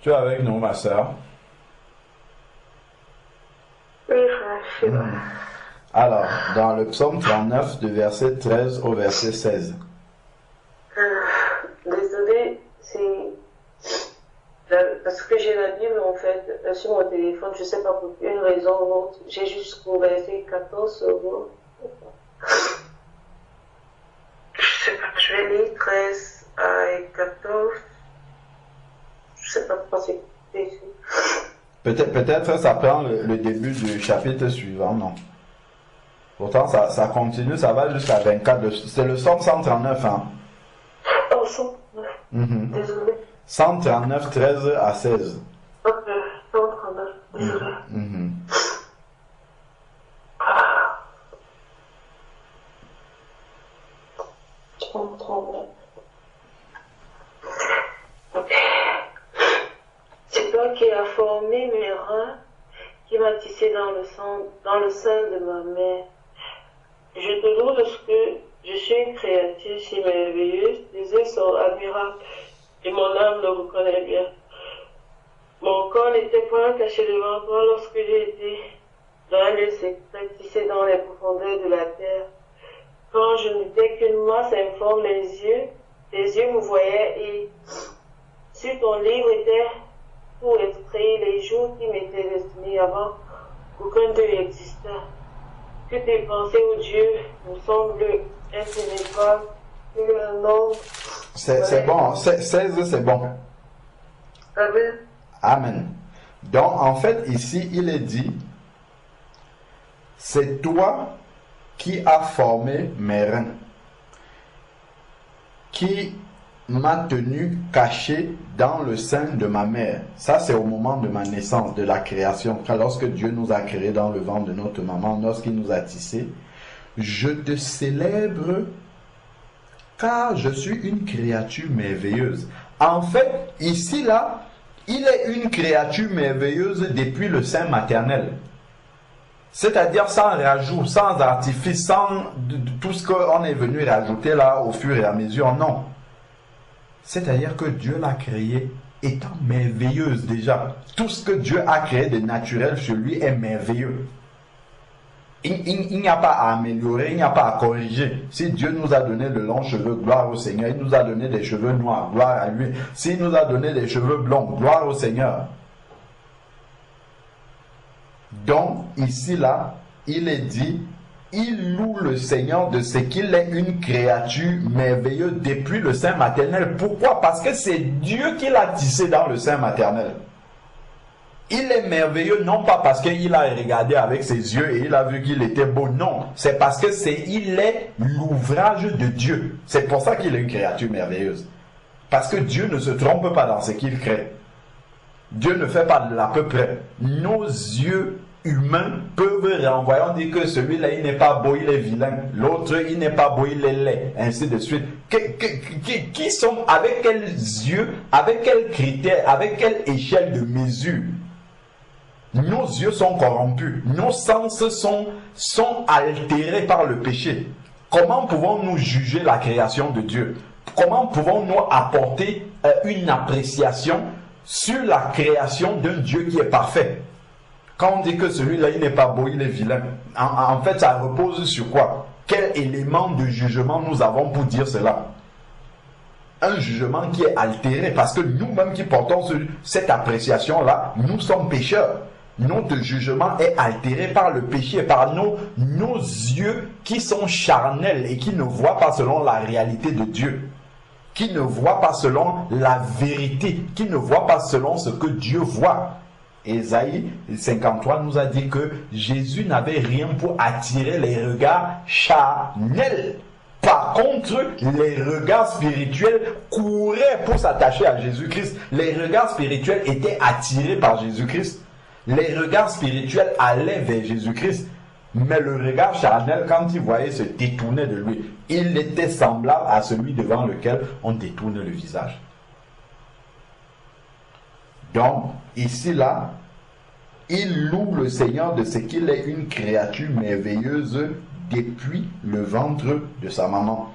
Tu es avec nous, ma soeur? Oui, frère, je suis là. Alors, dans le psaume 39, du verset 13 au verset 16. Désolée, parce que j'ai la Bible en fait sur mon téléphone, je sais pas pour une raison ou autre. J'ai jusqu'au verset 14 sur moi. Je sais pas, je vais lire 13 à 14. Je sais pas pourquoi c'est ici. Peut-être ça prend le début du chapitre suivant, non? Pourtant, ça continue, ça va jusqu'à 24. C'est le psaume 139, hein? Oh, 139. Désolé. 139, 13 à 16. Ok, 139. Désolé. Je comprends. Ok. C'est toi qui as formé mes reins, qui m'as tissé dans le sein de ma mère. Je te loue parce que je suis une créature si merveilleuse, tes yeux sont admirables et mon âme le reconnaît bien. Mon corps n'était point caché devant toi lorsque j'ai été dans un lieu secret, tissé dans les profondeurs de la terre. Quand je n'étais qu'une masse informe, tes yeux me voyaient et sur ton livre était pour extraire les jours qui m'étaient destinés avant qu'aucun d'eux existât. Que tes pensées, ô Dieu, me semblent impénétrables, que le nom... C'est bon, 16 c'est bon. Amen. Amen. Donc, en fait, ici, il est dit, c'est toi qui as formé mes reins, qui m'a tenu caché dans le sein de ma mère. Ça, c'est au moment de ma naissance, de la création. Lorsque Dieu nous a créés dans le ventre de notre maman, lorsqu'il nous a tissés, je te célèbre car je suis une créature merveilleuse. En fait, ici, là, il est une créature merveilleuse depuis le sein maternel. C'est-à-dire sans rajout, sans artifice, sans tout ce qu'on est venu rajouter là au fur et à mesure, non. C'est-à-dire que Dieu l'a créée étant merveilleuse déjà. Tout ce que Dieu a créé de naturel chez lui est merveilleux. Il n'y a pas à améliorer, il n'y a pas à corriger. Si Dieu nous a donné de longs cheveux, gloire au Seigneur. Il nous a donné des cheveux noirs, gloire à lui. S'il nous a donné des cheveux blonds, gloire au Seigneur. Donc, ici, là, il est dit, il loue le Seigneur de ce qu'il est une créature merveilleuse depuis le sein maternel. Pourquoi? Parce que c'est Dieu qui l'a tissé dans le sein maternel. Il est merveilleux non pas parce qu'il a regardé avec ses yeux et il a vu qu'il était beau, non. C'est parce que il est l'ouvrage de Dieu. C'est pour ça qu'il est une créature merveilleuse. Parce que Dieu ne se trompe pas dans ce qu'il crée. Dieu ne fait pas de l'à peu près. Nos yeux humains peuvent renvoyer, on dit que celui-là il n'est pas beau, il est vilain. L'autre il n'est pas beau, il est laid. Ainsi de suite. Qui sont, avec quels yeux, avec quels critères, avec quelle échelle de mesure? Nos yeux sont corrompus, nos sens sont altérés par le péché. Comment pouvons-nous juger la création de Dieu? Comment pouvons-nous apporter une appréciation sur la création d'un Dieu qui est parfait? Quand on dit que celui-là, il n'est pas beau, il est vilain, en fait, ça repose sur quoi? Quel élément de jugement nous avons pour dire cela? Un jugement qui est altéré, parce que nous-mêmes qui portons cette appréciation-là, nous sommes pécheurs. Notre jugement est altéré par le péché, par nos yeux qui sont charnels et qui ne voient pas selon la réalité de Dieu, qui ne voient pas selon la vérité, qui ne voient pas selon ce que Dieu voit. Ésaïe 53 nous a dit que Jésus n'avait rien pour attirer les regards charnels. Par contre, les regards spirituels couraient pour s'attacher à Jésus-Christ. Les regards spirituels étaient attirés par Jésus-Christ. Les regards spirituels allaient vers Jésus-Christ. Mais le regard charnel, quand il voyait, se détournait de lui. Il était semblable à celui devant lequel on détourne le visage. Donc, ici, là, il loue le Seigneur de ce qu'il est une créature merveilleuse depuis le ventre de sa maman,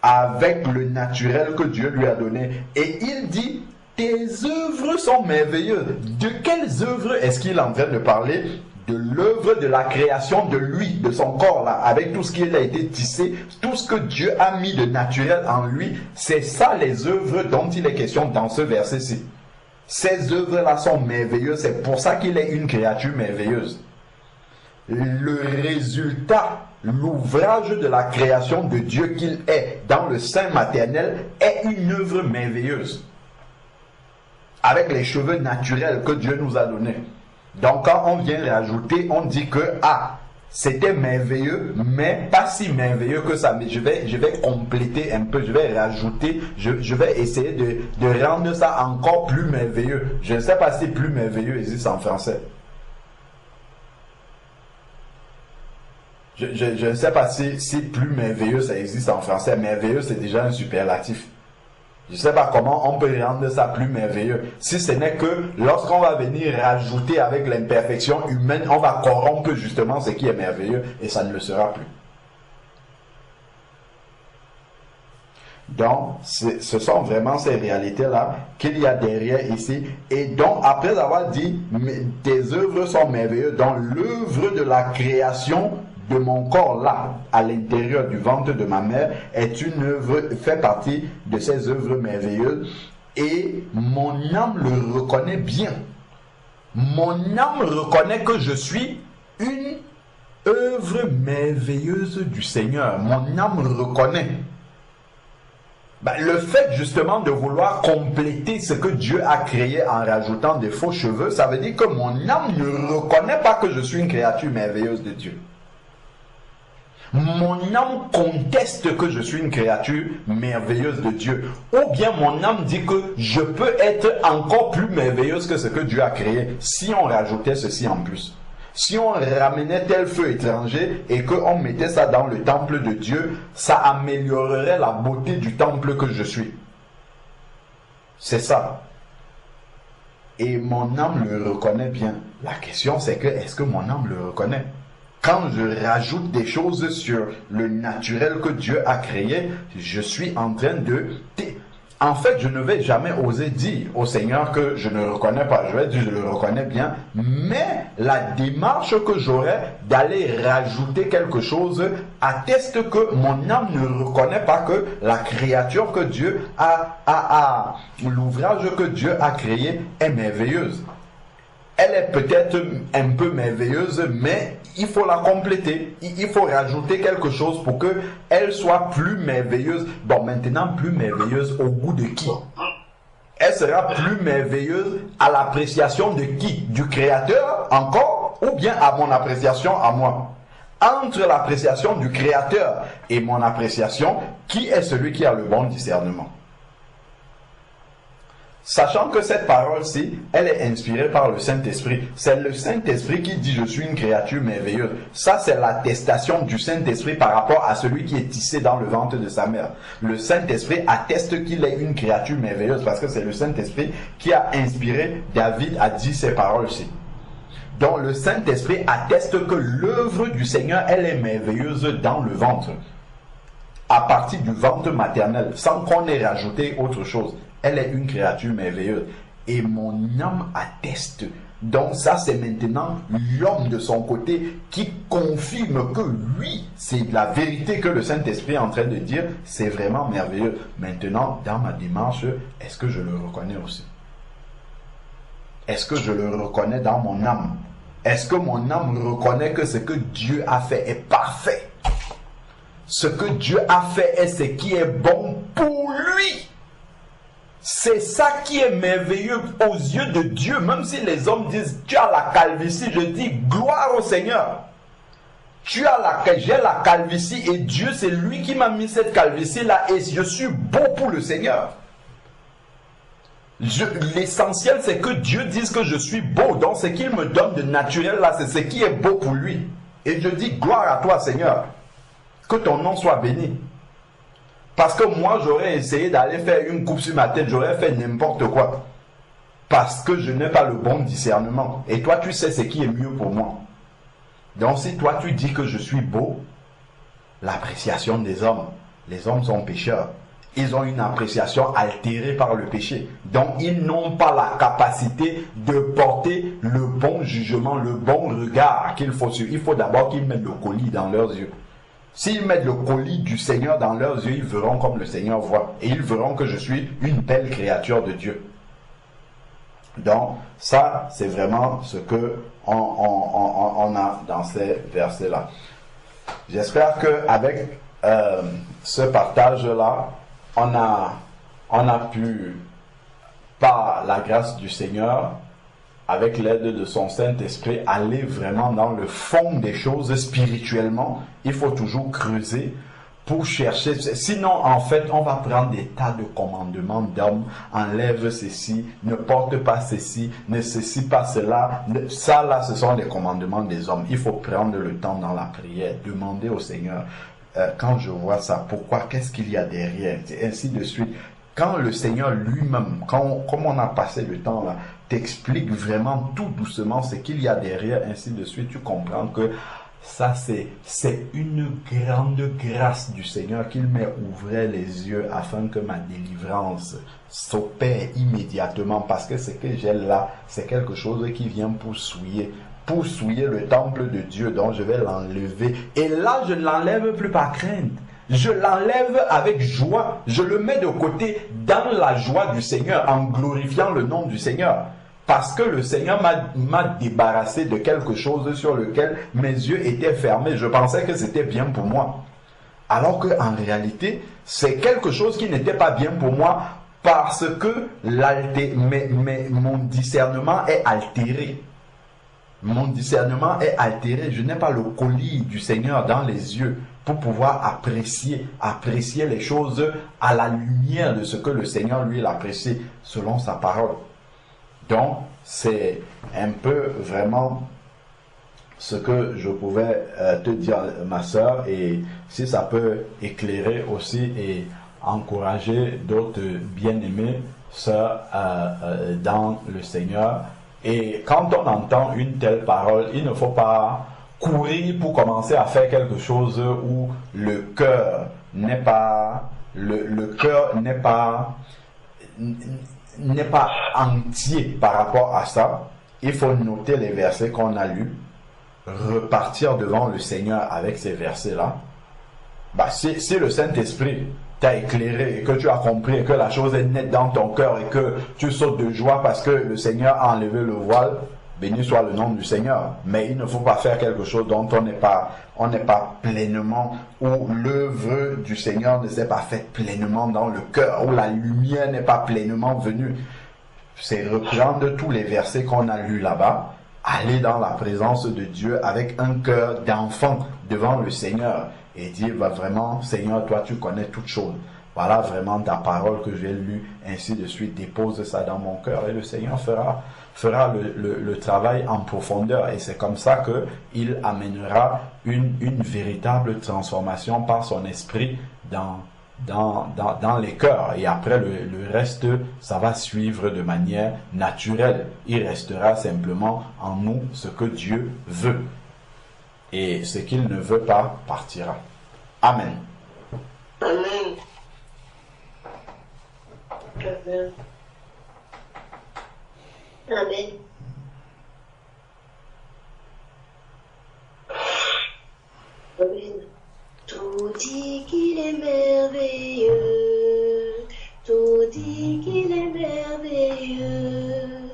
avec le naturel que Dieu lui a donné. Et il dit, tes œuvres sont merveilleuses. De quelles œuvres est-ce qu'il est en train de parler? De l'œuvre de la création de lui, de son corps là, avec tout ce qui a été tissé, tout ce que Dieu a mis de naturel en lui. C'est ça les œuvres dont il est question dans ce verset-ci. Ces œuvres-là sont merveilleuses, c'est pour ça qu'il est une créature merveilleuse. Le résultat, l'ouvrage de la création de Dieu qu'il est dans le sein maternel est une œuvre merveilleuse. Avec les cheveux naturels que Dieu nous a donnés. Donc quand on vient rajouter, on dit que c'était merveilleux, mais pas si merveilleux que ça. Mais je vais compléter un peu, je vais rajouter, je vais essayer de rendre ça encore plus merveilleux. Je ne sais pas si plus merveilleux existe en français. Je ne sais pas si plus merveilleux ça existe en français. Merveilleux, c'est déjà un superlatif. Je ne sais pas comment on peut rendre ça plus merveilleux. Si ce n'est que lorsqu'on va venir rajouter avec l'imperfection humaine, on va corrompre justement ce qui est merveilleux et ça ne le sera plus. Donc, ce sont vraiment ces réalités-là qu'il y a derrière ici. Et donc, après avoir dit, tes œuvres sont merveilleuses, donc l'œuvre de la création de mon corps là, à l'intérieur du ventre de ma mère, est une œuvre, fait partie de ces œuvres merveilleuses, et mon âme le reconnaît bien. Mon âme reconnaît que je suis une œuvre merveilleuse du Seigneur. Mon âme reconnaît. Le fait justement de vouloir compléter ce que Dieu a créé en rajoutant des faux cheveux, ça veut dire que mon âme ne reconnaît pas que je suis une créature merveilleuse de Dieu. Mon âme conteste que je suis une créature merveilleuse de Dieu. Ou bien mon âme dit que je peux être encore plus merveilleuse que ce que Dieu a créé si on rajoutait ceci en plus. Si on ramenait tel feu étranger et qu'on mettait ça dans le temple de Dieu, ça améliorerait la beauté du temple que je suis. C'est ça. Et mon âme le reconnaît bien. La question c'est que, est-ce que mon âme le reconnaît? Quand je rajoute des choses sur le naturel que Dieu a créé, je suis en train de... En fait, je ne vais jamais oser dire au Seigneur que je ne le reconnais pas. Je vais dire, je le reconnais bien. Mais la démarche que j'aurai d'aller rajouter quelque chose atteste que mon âme ne reconnaît pas que la créature que Dieu l'ouvrage que Dieu a créé est merveilleuse. Elle est peut-être un peu merveilleuse, mais il faut la compléter. Il faut rajouter quelque chose pour qu'elle soit plus merveilleuse. Bon, maintenant, plus merveilleuse au goût de qui? Elle sera plus merveilleuse à l'appréciation de qui? Du Créateur encore? Ou bien à mon appréciation à moi? Entre l'appréciation du Créateur et mon appréciation, qui est celui qui a le bon discernement? Sachant que cette parole-ci, elle est inspirée par le Saint-Esprit. C'est le Saint-Esprit qui dit « Je suis une créature merveilleuse ». Ça, c'est l'attestation du Saint-Esprit par rapport à celui qui est tissé dans le ventre de sa mère. Le Saint-Esprit atteste qu'il est une créature merveilleuse parce que c'est le Saint-Esprit qui a inspiré David à dire ces paroles-ci. Donc, le Saint-Esprit atteste que l'œuvre du Seigneur, elle est merveilleuse dans le ventre. À partir du ventre maternel, sans qu'on ait rajouté autre chose. Elle est une créature merveilleuse. Et mon âme atteste Donc ça, c'est maintenant l'homme de son côté qui confirme que lui, c'est la vérité que le Saint-Esprit est en train de dire. C'est vraiment merveilleux. Maintenant, dans ma démarche, est-ce que je le reconnais aussi? Est-ce que je le reconnais dans mon âme? Est-ce que mon âme reconnaît que ce que Dieu a fait est parfait? Ce que Dieu a fait est ce qui est bon pour lui. C'est ça qui est merveilleux aux yeux de Dieu. Même si les hommes disent, tu as la calvitie, je dis, gloire au Seigneur. J'ai la calvitie et Dieu, c'est lui qui m'a mis cette calvitie-là et je suis beau pour le Seigneur. L'essentiel, c'est que Dieu dise que je suis beau. Donc, ce qu'il me donne de naturel, là, c'est ce qui est beau pour lui. Et je dis, gloire à toi, Seigneur. Que ton nom soit béni. Parce que moi, j'aurais essayé d'aller faire une coupe sur ma tête. J'aurais fait n'importe quoi. Parce que je n'ai pas le bon discernement. Et toi, tu sais ce qui est mieux pour moi. Donc, si toi, tu dis que je suis beau, l'appréciation des hommes. Les hommes sont pécheurs. Ils ont une appréciation altérée par le péché. Donc, ils n'ont pas la capacité de porter le bon jugement, le bon regard qu'il faut suivre. Il faut d'abord qu'ils mettent le colis dans leurs yeux. S'ils mettent le colis du Seigneur dans leurs yeux, ils verront comme le Seigneur voit. Et ils verront que je suis une belle créature de Dieu. Donc, ça, c'est vraiment ce que on a dans ces versets-là. J'espère qu'avec ce partage-là, on a pu, par la grâce du Seigneur, avec l'aide de son Saint-Esprit, aller vraiment dans le fond des choses spirituellement. Il faut toujours creuser pour chercher. Sinon, en fait, on va prendre des tas de commandements d'hommes. Enlève ceci, ne porte pas ceci, ne ceci pas cela. Ça, là, ce sont les commandements des hommes. Il faut prendre le temps dans la prière, demander au Seigneur, quand je vois ça, pourquoi, qu'est-ce qu'il y a derrière, et ainsi de suite. Quand le Seigneur lui-même, comme on a passé le temps là, t'explique vraiment tout doucement ce qu'il y a derrière, ainsi de suite, tu comprends que ça c'est une grande grâce du Seigneur qu'il m'ait ouvert les yeux afin que ma délivrance s'opère immédiatement, parce que ce que j'ai là, c'est quelque chose qui vient pour souiller le temple de Dieu, donc je vais l'enlever. Et là, je ne l'enlève plus par crainte. Je l'enlève avec joie. Je le mets de côté dans la joie du Seigneur, en glorifiant le nom du Seigneur. Parce que le Seigneur m'a débarrassé de quelque chose sur lequel mes yeux étaient fermés. Je pensais que c'était bien pour moi. Alors qu'en réalité, c'est quelque chose qui n'était pas bien pour moi parce que mon discernement est altéré. Mon discernement est altéré. Je n'ai pas le colis du Seigneur dans les yeux pour pouvoir apprécier les choses à la lumière de ce que le Seigneur lui l'apprécie selon sa parole. Donc, c'est un peu vraiment ce que je pouvais te dire, ma sœur, et si ça peut éclairer aussi et encourager d'autres bien-aimés sœurs dans le Seigneur. Et quand on entend une telle parole, il ne faut pas courir pour commencer à faire quelque chose où le cœur n'est pas entier par rapport à ça. Il faut noter les versets qu'on a lus, repartir devant le Seigneur avec ces versets-là. Si le Saint-Esprit t'a éclairé et que tu as compris et que la chose est nette dans ton cœur et que tu sautes de joie parce que le Seigneur a enlevé le voile, béni soit le nom du Seigneur. Mais il ne faut pas faire quelque chose dont on n'est pas pleinement, où l'œuvre du Seigneur ne s'est pas faite pleinement dans le cœur, où la lumière n'est pas pleinement venue. C'est reprendre tous les versets qu'on a lus là-bas, aller dans la présence de Dieu avec un cœur d'enfant devant le Seigneur et dire vraiment, Seigneur, toi tu connais toutes choses. Voilà vraiment ta parole que j'ai lue, ainsi de suite. Dépose ça dans mon cœur et le Seigneur fera le travail en profondeur. Et c'est comme ça qu'il amènera une véritable transformation par son esprit dans les cœurs. Et après, le reste, ça va suivre de manière naturelle. Il restera simplement en nous ce que Dieu veut. Et ce qu'il ne veut pas partira. Amen. Amen. Amen. Amen. qu'il est merveilleux. Tout dit qu'il est merveilleux.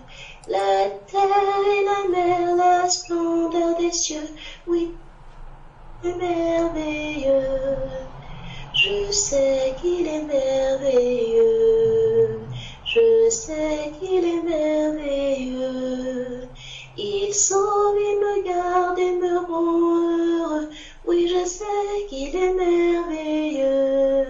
La terre et la mer, la splendeur des cieux, oui, c'est merveilleux. Je sais qu'il est merveilleux. Je sais qu'il est merveilleux. Il sauve, il me garde et me rend heureux. Oui, je sais qu'il est merveilleux.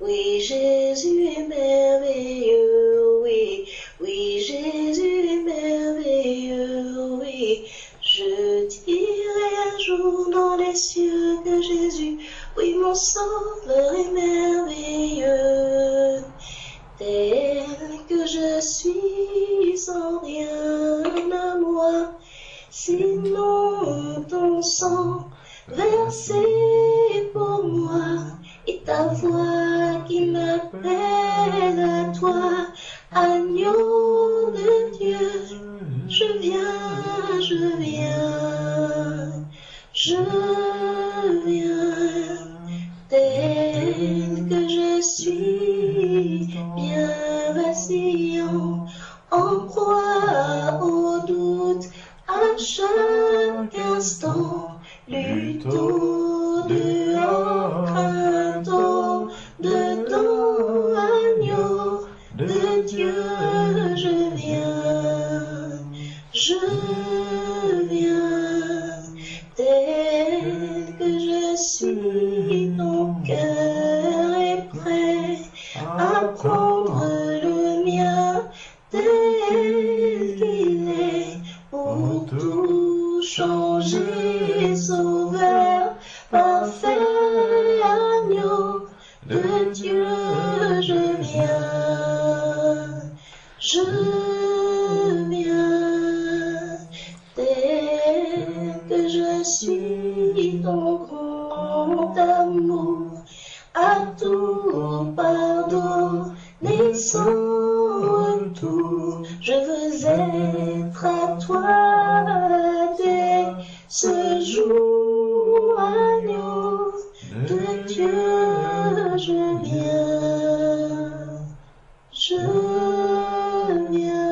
Oui, Jésus est merveilleux. Oui, oui, Jésus est merveilleux. Oui, je dirai un jour dans les cieux que Jésus, oui, mon sauveur est merveilleux. Tel que je suis sans rien à moi, sinon ton sang versé pour moi et ta voix qui m'appelle à toi, agneau de Dieu, je viens, je viens, je viens, tel que je suis, bien vacillant, en proie au doute, à chaque instant, plutôt dehors, craintant, dedans, agneau de Dieu, je viens, tel que je suis, ton cœur est prêt à prendre le mien, tel qu'il est, pour tout changer, sauveur, parfait, agneau de Dieu, je viens, tel que je suis, ton grand amour, à tout pardonner sans retour, je veux être à toi dès ce jour, agneau de Dieu, je viens, je viens.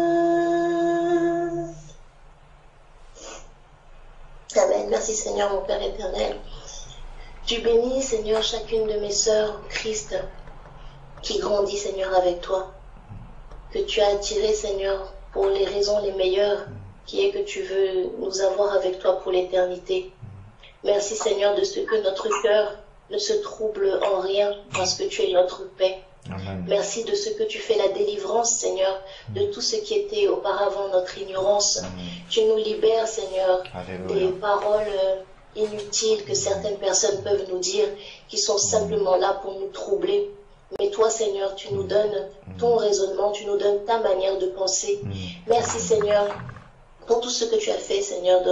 Amen. Merci Seigneur, mon Père éternel. Tu bénis, Seigneur, chacune de mes sœurs en Christ qui grandit, Seigneur, avec toi, que tu as attiré, Seigneur, pour les raisons les meilleures, qui est que tu veux nous avoir avec toi pour l'éternité. Merci, Seigneur, de ce que notre cœur ne se trouble en rien, parce que tu es notre paix. Amen. Merci de ce que tu fais la délivrance, Seigneur, de tout ce qui était auparavant notre ignorance. Amen. Tu nous libères, Seigneur, Alléluia. des paroles inutiles que certaines personnes peuvent nous dire, qui sont simplement là pour nous troubler. Mais toi, Seigneur, tu nous donnes ton raisonnement, tu nous donnes ta manière de penser. Merci, Seigneur, pour tout ce que tu as fait, Seigneur,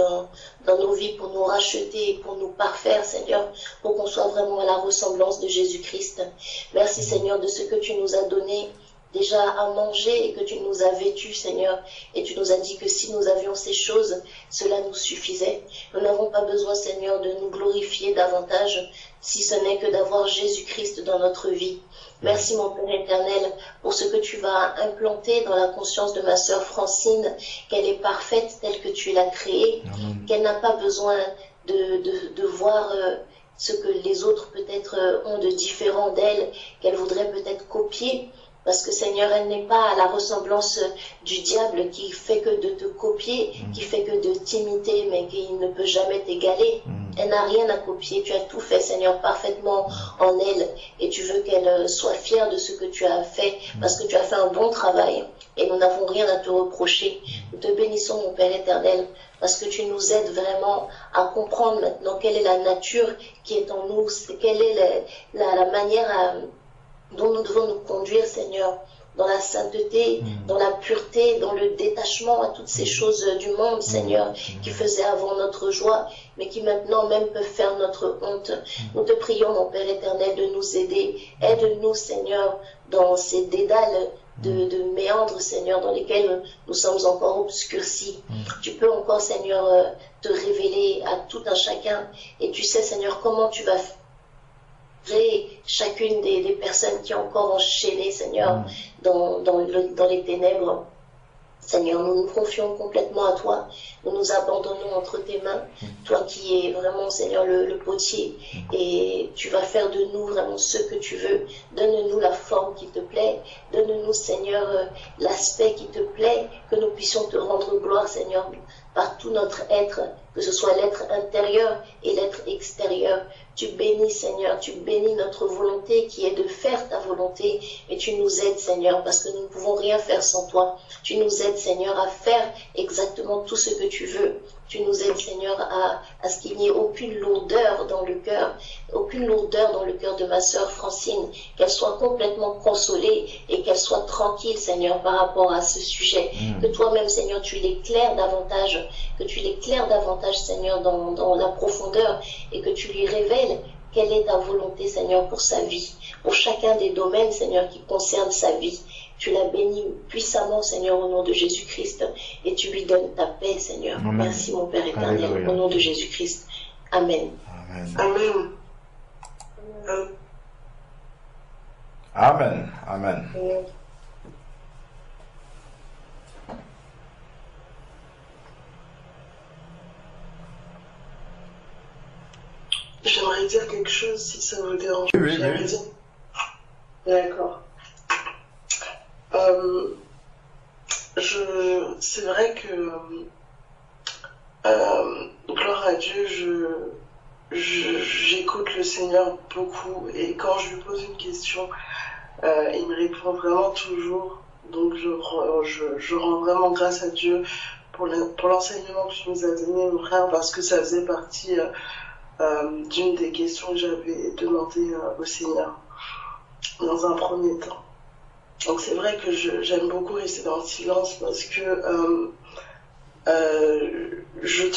dans nos vies, pour nous racheter, pour nous parfaire, Seigneur, pour qu'on soit vraiment à la ressemblance de Jésus-Christ. Merci, Seigneur, de ce que tu nous as donné déjà à manger et que tu nous as vêtus, Seigneur. Et tu nous as dit que si nous avions ces choses, cela nous suffisait. Nous n'avons pas besoin, Seigneur, de nous glorifier davantage, si ce n'est que d'avoir Jésus-Christ dans notre vie. Merci, mon Père éternel, pour ce que tu vas implanter dans la conscience de ma sœur Francine, qu'elle est parfaite telle que tu l'as créée, qu'elle n'a pas besoin de voir ce que les autres peut-être ont de différent d'elle, qu'elle voudrait peut-être copier. Parce que Seigneur, elle n'est pas à la ressemblance du diable qui fait que de te copier, qui fait que de t'imiter, mais qui ne peut jamais t'égaler. Elle n'a rien à copier. Tu as tout fait, Seigneur, parfaitement en elle. Et tu veux qu'elle soit fière de ce que tu as fait, parce que tu as fait un bon travail. Et nous n'avons rien à te reprocher. Nous te bénissons, mon Père éternel, parce que tu nous aides vraiment à comprendre maintenant quelle est la nature qui est en nous, quelle est la manière dont nous devons nous conduire, Seigneur, dans la sainteté, dans la pureté, dans le détachement à toutes ces choses du monde, Seigneur, qui faisaient avant notre joie, mais qui maintenant même peuvent faire notre honte. Nous te prions, mon Père éternel, de nous aider. Aide-nous, Seigneur, dans ces dédales de méandres, Seigneur, dans lesquels nous sommes encore obscurcis. Tu peux encore, Seigneur, te révéler à tout un chacun. Et tu sais, Seigneur, comment tu vas chacune des personnes qui ont encore enchaîné, Seigneur, dans les ténèbres. Seigneur, nous nous confions complètement à toi. Nous nous abandonnons entre tes mains. Toi qui es vraiment, Seigneur, le potier. Et tu vas faire de nous vraiment ce que tu veux. Donne-nous la forme qui te plaît. Donne-nous, Seigneur, l'aspect qui te plaît. Que nous puissions te rendre gloire, Seigneur, par tout notre être. Que ce soit l'être intérieur et l'être extérieur. Tu bénis, Seigneur, tu bénis notre volonté qui est de faire ta volonté. Et tu nous aides, Seigneur, parce que nous ne pouvons rien faire sans toi. Tu nous aides, Seigneur, à faire exactement tout ce que tu veux. Tu nous aides, Seigneur, à ce qu'il n'y ait aucune lourdeur dans le cœur de ma sœur Francine, qu'elle soit complètement consolée et qu'elle soit tranquille, Seigneur, par rapport à ce sujet. Que toi-même, Seigneur, tu l'éclaires davantage, Seigneur, dans la profondeur, et que tu lui révèles quelle est ta volonté, Seigneur, pour sa vie, pour chacun des domaines, Seigneur, qui concernent sa vie. Tu la bénis puissamment, Seigneur, au nom de Jésus-Christ, et tu lui donnes ta paix, Seigneur. Amen. Merci, mon Père éternel, Alléluia. Au nom de Jésus-Christ. Amen. Amen. Amen. Amen. Amen. Amen. J'aimerais dire quelque chose si ça vous dérange. Oui. D'accord. C'est vrai que gloire à Dieu, j'écoute le Seigneur beaucoup, et quand je lui pose une question, il me répond vraiment toujours. Donc je rends vraiment grâce à Dieu pour l'enseignement que tu nous as donné, mon frère, parce que ça faisait partie d'une des questions que j'avais demandé au Seigneur dans un premier temps. Donc c'est vrai que j'aime beaucoup rester dans le silence, parce que je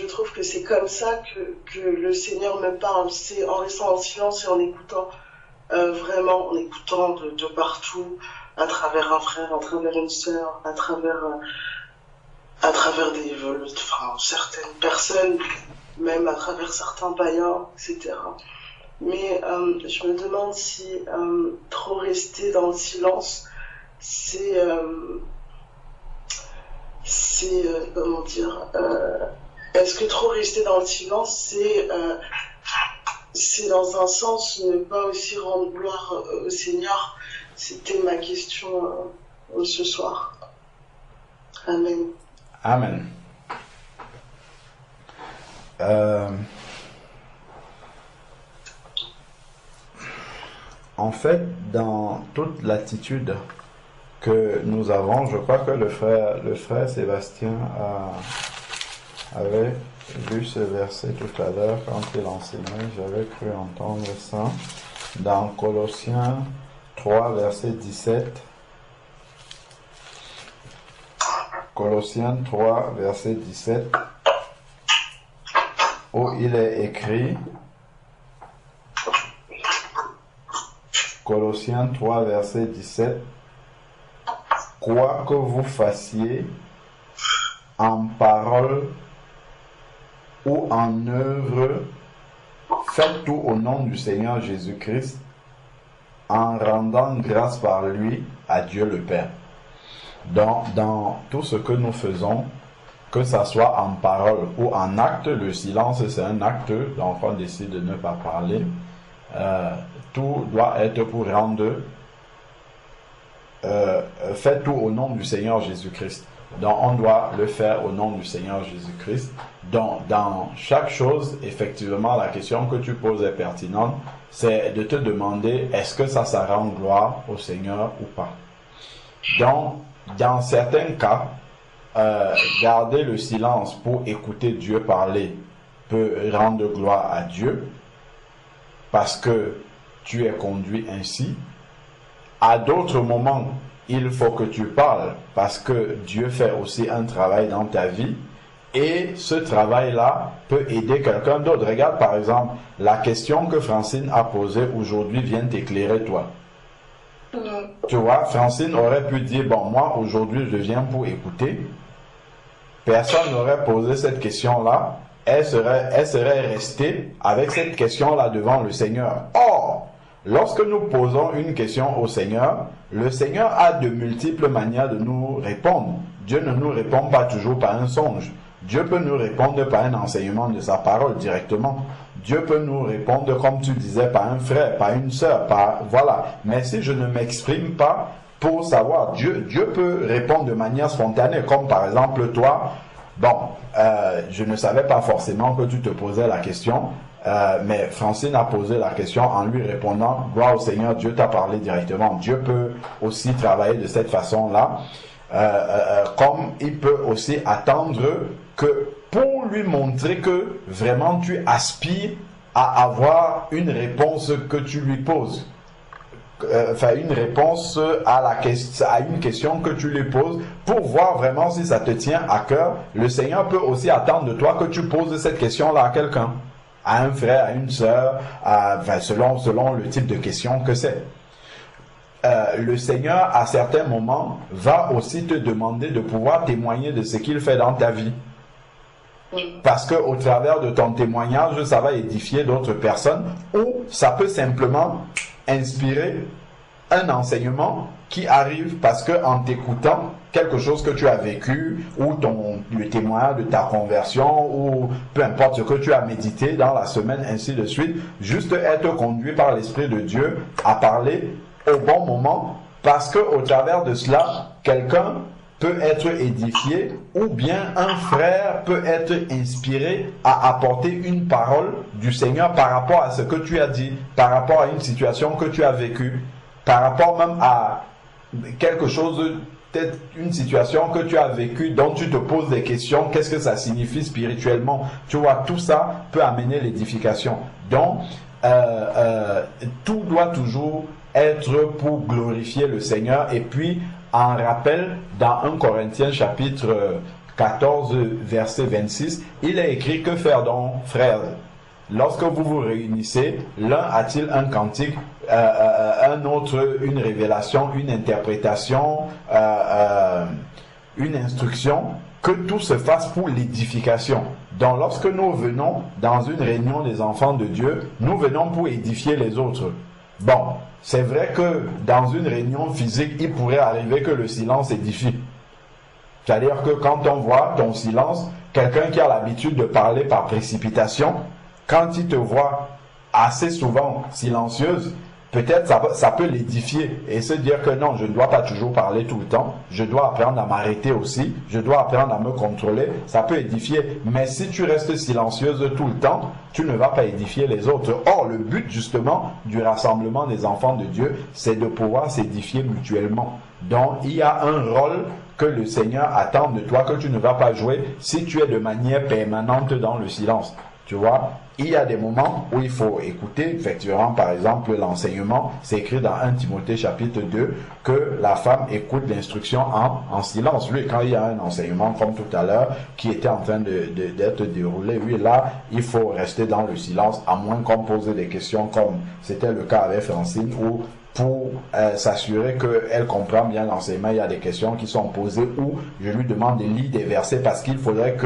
trouve que c'est comme ça que le Seigneur me parle, c'est en restant en silence et en écoutant, vraiment en écoutant de partout, à travers un frère, à travers une sœur, à travers certaines personnes, même à travers certains païens, etc. Mais je me demande si trop rester dans le silence, c'est comment dire, est-ce que trop rester dans le silence, c'est dans un sens ne pas aussi rendre gloire au Seigneur? C'était ma question ce soir. Amen. Amen. En fait, dans toute l'attitude que nous avons, je crois que le frère Sébastien avait lu ce verset tout à l'heure quand il enseignait. J'avais cru entendre ça dans Colossiens 3, verset 17. Colossiens 3, verset 17, où il est écrit, Colossiens 3, verset 17, quoi que vous fassiez en parole ou en œuvre, faites tout au nom du Seigneur Jésus-Christ, en rendant grâce par lui à Dieu le Père. Dans tout ce que nous faisons, que ça soit en parole ou en acte, le silence c'est un acte, donc on décide de ne pas parler. Tout doit être pour rendre fait tout au nom du Seigneur Jésus-Christ. Donc on doit le faire au nom du Seigneur Jésus-Christ. Donc dans chaque chose, effectivement, la question que tu poses est pertinente, c'est de te demander est-ce que ça rend gloire au Seigneur ou pas. Donc dans certains cas, garder le silence pour écouter Dieu parler peut rendre gloire à Dieu parce que tu es conduit ainsi. À d'autres moments, il faut que tu parles parce que Dieu fait aussi un travail dans ta vie et ce travail-là peut aider quelqu'un d'autre. Regarde par exemple, la question que Francine a posée aujourd'hui vient t'éclairer toi. Tu vois, Francine aurait pu dire, bon, moi aujourd'hui je viens pour écouter. Personne n'aurait posé cette question-là elle serait restée avec cette question-là devant le Seigneur. Or, lorsque nous posons une question au Seigneur, le Seigneur a de multiples manières de nous répondre. Dieu ne nous répond pas toujours par un songe. Dieu peut nous répondre par un enseignement de sa parole directement. Dieu peut nous répondre, comme tu disais, par un frère, par une sœur, voilà. Mais si je ne m'exprime pas pour savoir, Dieu peut répondre de manière spontanée, comme par exemple toi. Bon, je ne savais pas forcément que tu te posais la question, mais Francine a posé la question en lui répondant, gloire au Seigneur, Dieu t'a parlé directement. Dieu peut aussi travailler de cette façon-là, comme il peut aussi attendre que pour lui montrer que vraiment tu aspires à avoir une réponse que tu lui poses. Une réponse à une question que tu lui poses pour voir vraiment si ça te tient à cœur. Le Seigneur peut aussi attendre de toi que tu poses cette question-là à quelqu'un, à un frère, à une sœur, selon le type de question que c'est. Le Seigneur, à certains moments, va aussi te demander de pouvoir témoigner de ce qu'il fait dans ta vie. Parce que au travers de ton témoignage, ça va édifier d'autres personnes, ou ça peut simplement inspirer un enseignement qui arrive parce que en t'écoutant quelque chose que tu as vécu, ou le témoignage de ta conversion, ou peu importe ce que tu as médité dans la semaine, ainsi de suite, juste être conduit par l'Esprit de Dieu à parler au bon moment, parce que au travers de cela, quelqu'un peut être édifié, ou bien un frère peut être inspiré à apporter une parole du Seigneur par rapport à ce que tu as dit, par rapport à une situation que tu as vécue, par rapport même à quelque chose, peut-être une situation que tu as vécue dont tu te poses des questions, qu'est-ce que ça signifie spirituellement? Tu vois, tout ça peut amener l'édification. Donc, tout doit toujours être pour glorifier le Seigneur. Et puis, en rappel, dans 1 Corinthiens chapitre 14, verset 26, il est écrit: que faire donc, frères? Lorsque vous vous réunissez, l'un a-t-il un cantique, un autre une révélation, une interprétation, une instruction, que tout se fasse pour l'édification. Donc lorsque nous venons dans une réunion des enfants de Dieu, nous venons pour édifier les autres. Bon, c'est vrai que dans une réunion physique, il pourrait arriver que le silence édifie. C'est-à-dire que quand on voit ton silence, quelqu'un qui a l'habitude de parler par précipitation, quand il te voit assez souvent silencieuse, peut-être ça peut l'édifier et se dire que non, je ne dois pas toujours parler tout le temps, je dois apprendre à m'arrêter aussi, je dois apprendre à me contrôler, ça peut édifier. Mais si tu restes silencieuse tout le temps, tu ne vas pas édifier les autres. Or, le but justement du rassemblement des enfants de Dieu, c'est de pouvoir s'édifier mutuellement. Donc, il y a un rôle que le Seigneur attend de toi, que tu ne vas pas jouer si tu es de manière permanente dans le silence. Tu vois, il y a des moments où il faut écouter. Effectivement, par exemple, l'enseignement, c'est écrit dans 1 Timothée chapitre 2 que la femme écoute l'instruction en silence. Lui, quand il y a un enseignement comme tout à l'heure qui était en train d'être déroulé, lui, là, il faut rester dans le silence, à moins qu'on pose des questions comme c'était le cas avec Francine, où pour s'assurer qu'elle comprend bien l'enseignement, il y a des questions qui sont posées où je lui demande de lire des versets parce qu'il faudrait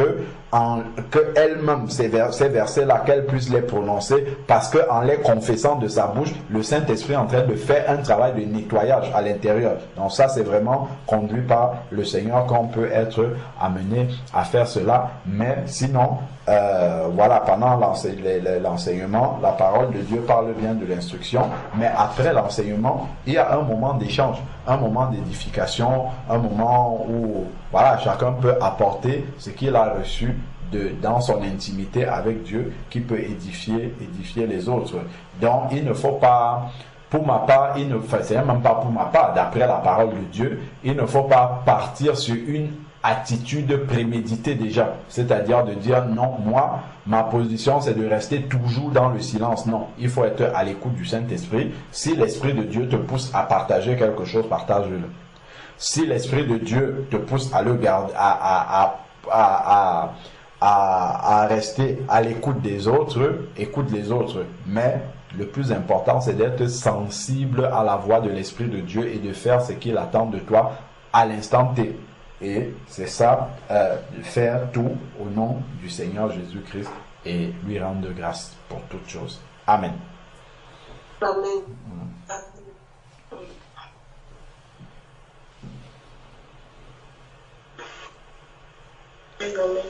qu'elle-même, ces versets-là, qu'elle puisse les prononcer, parce qu'en les confessant de sa bouche, le Saint-Esprit est en train de faire un travail de nettoyage à l'intérieur. Donc ça, c'est vraiment conduit par le Seigneur qu'on peut être amené à faire cela. Mais sinon, voilà, pendant l'enseignement, la parole de Dieu parle bien de l'instruction, mais après l'enseignement, il y a un moment d'échange, un moment d'édification, un moment où voilà, chacun peut apporter ce qu'il a reçu dans son intimité avec Dieu, qui peut édifier les autres. Donc il ne faut pas, pour ma part, c'est même pas pour ma part, d'après la parole de Dieu, il ne faut pas partir sur une attitude préméditée déjà, c'est-à-dire de dire non, moi, ma position c'est de rester toujours dans le silence. Non, il faut être à l'écoute du Saint-Esprit. Si l'Esprit de Dieu te pousse à partager quelque chose, partage-le. Si l'Esprit de Dieu te pousse à le garder, à rester à l'écoute des autres, écoute les autres. Mais le plus important, c'est d'être sensible à la voix de l'Esprit de Dieu et de faire ce qu'il attend de toi à l'instant T. Et c'est ça, faire tout au nom du Seigneur Jésus-Christ et lui rendre grâce pour toutes choses. Amen. Amen. Amen.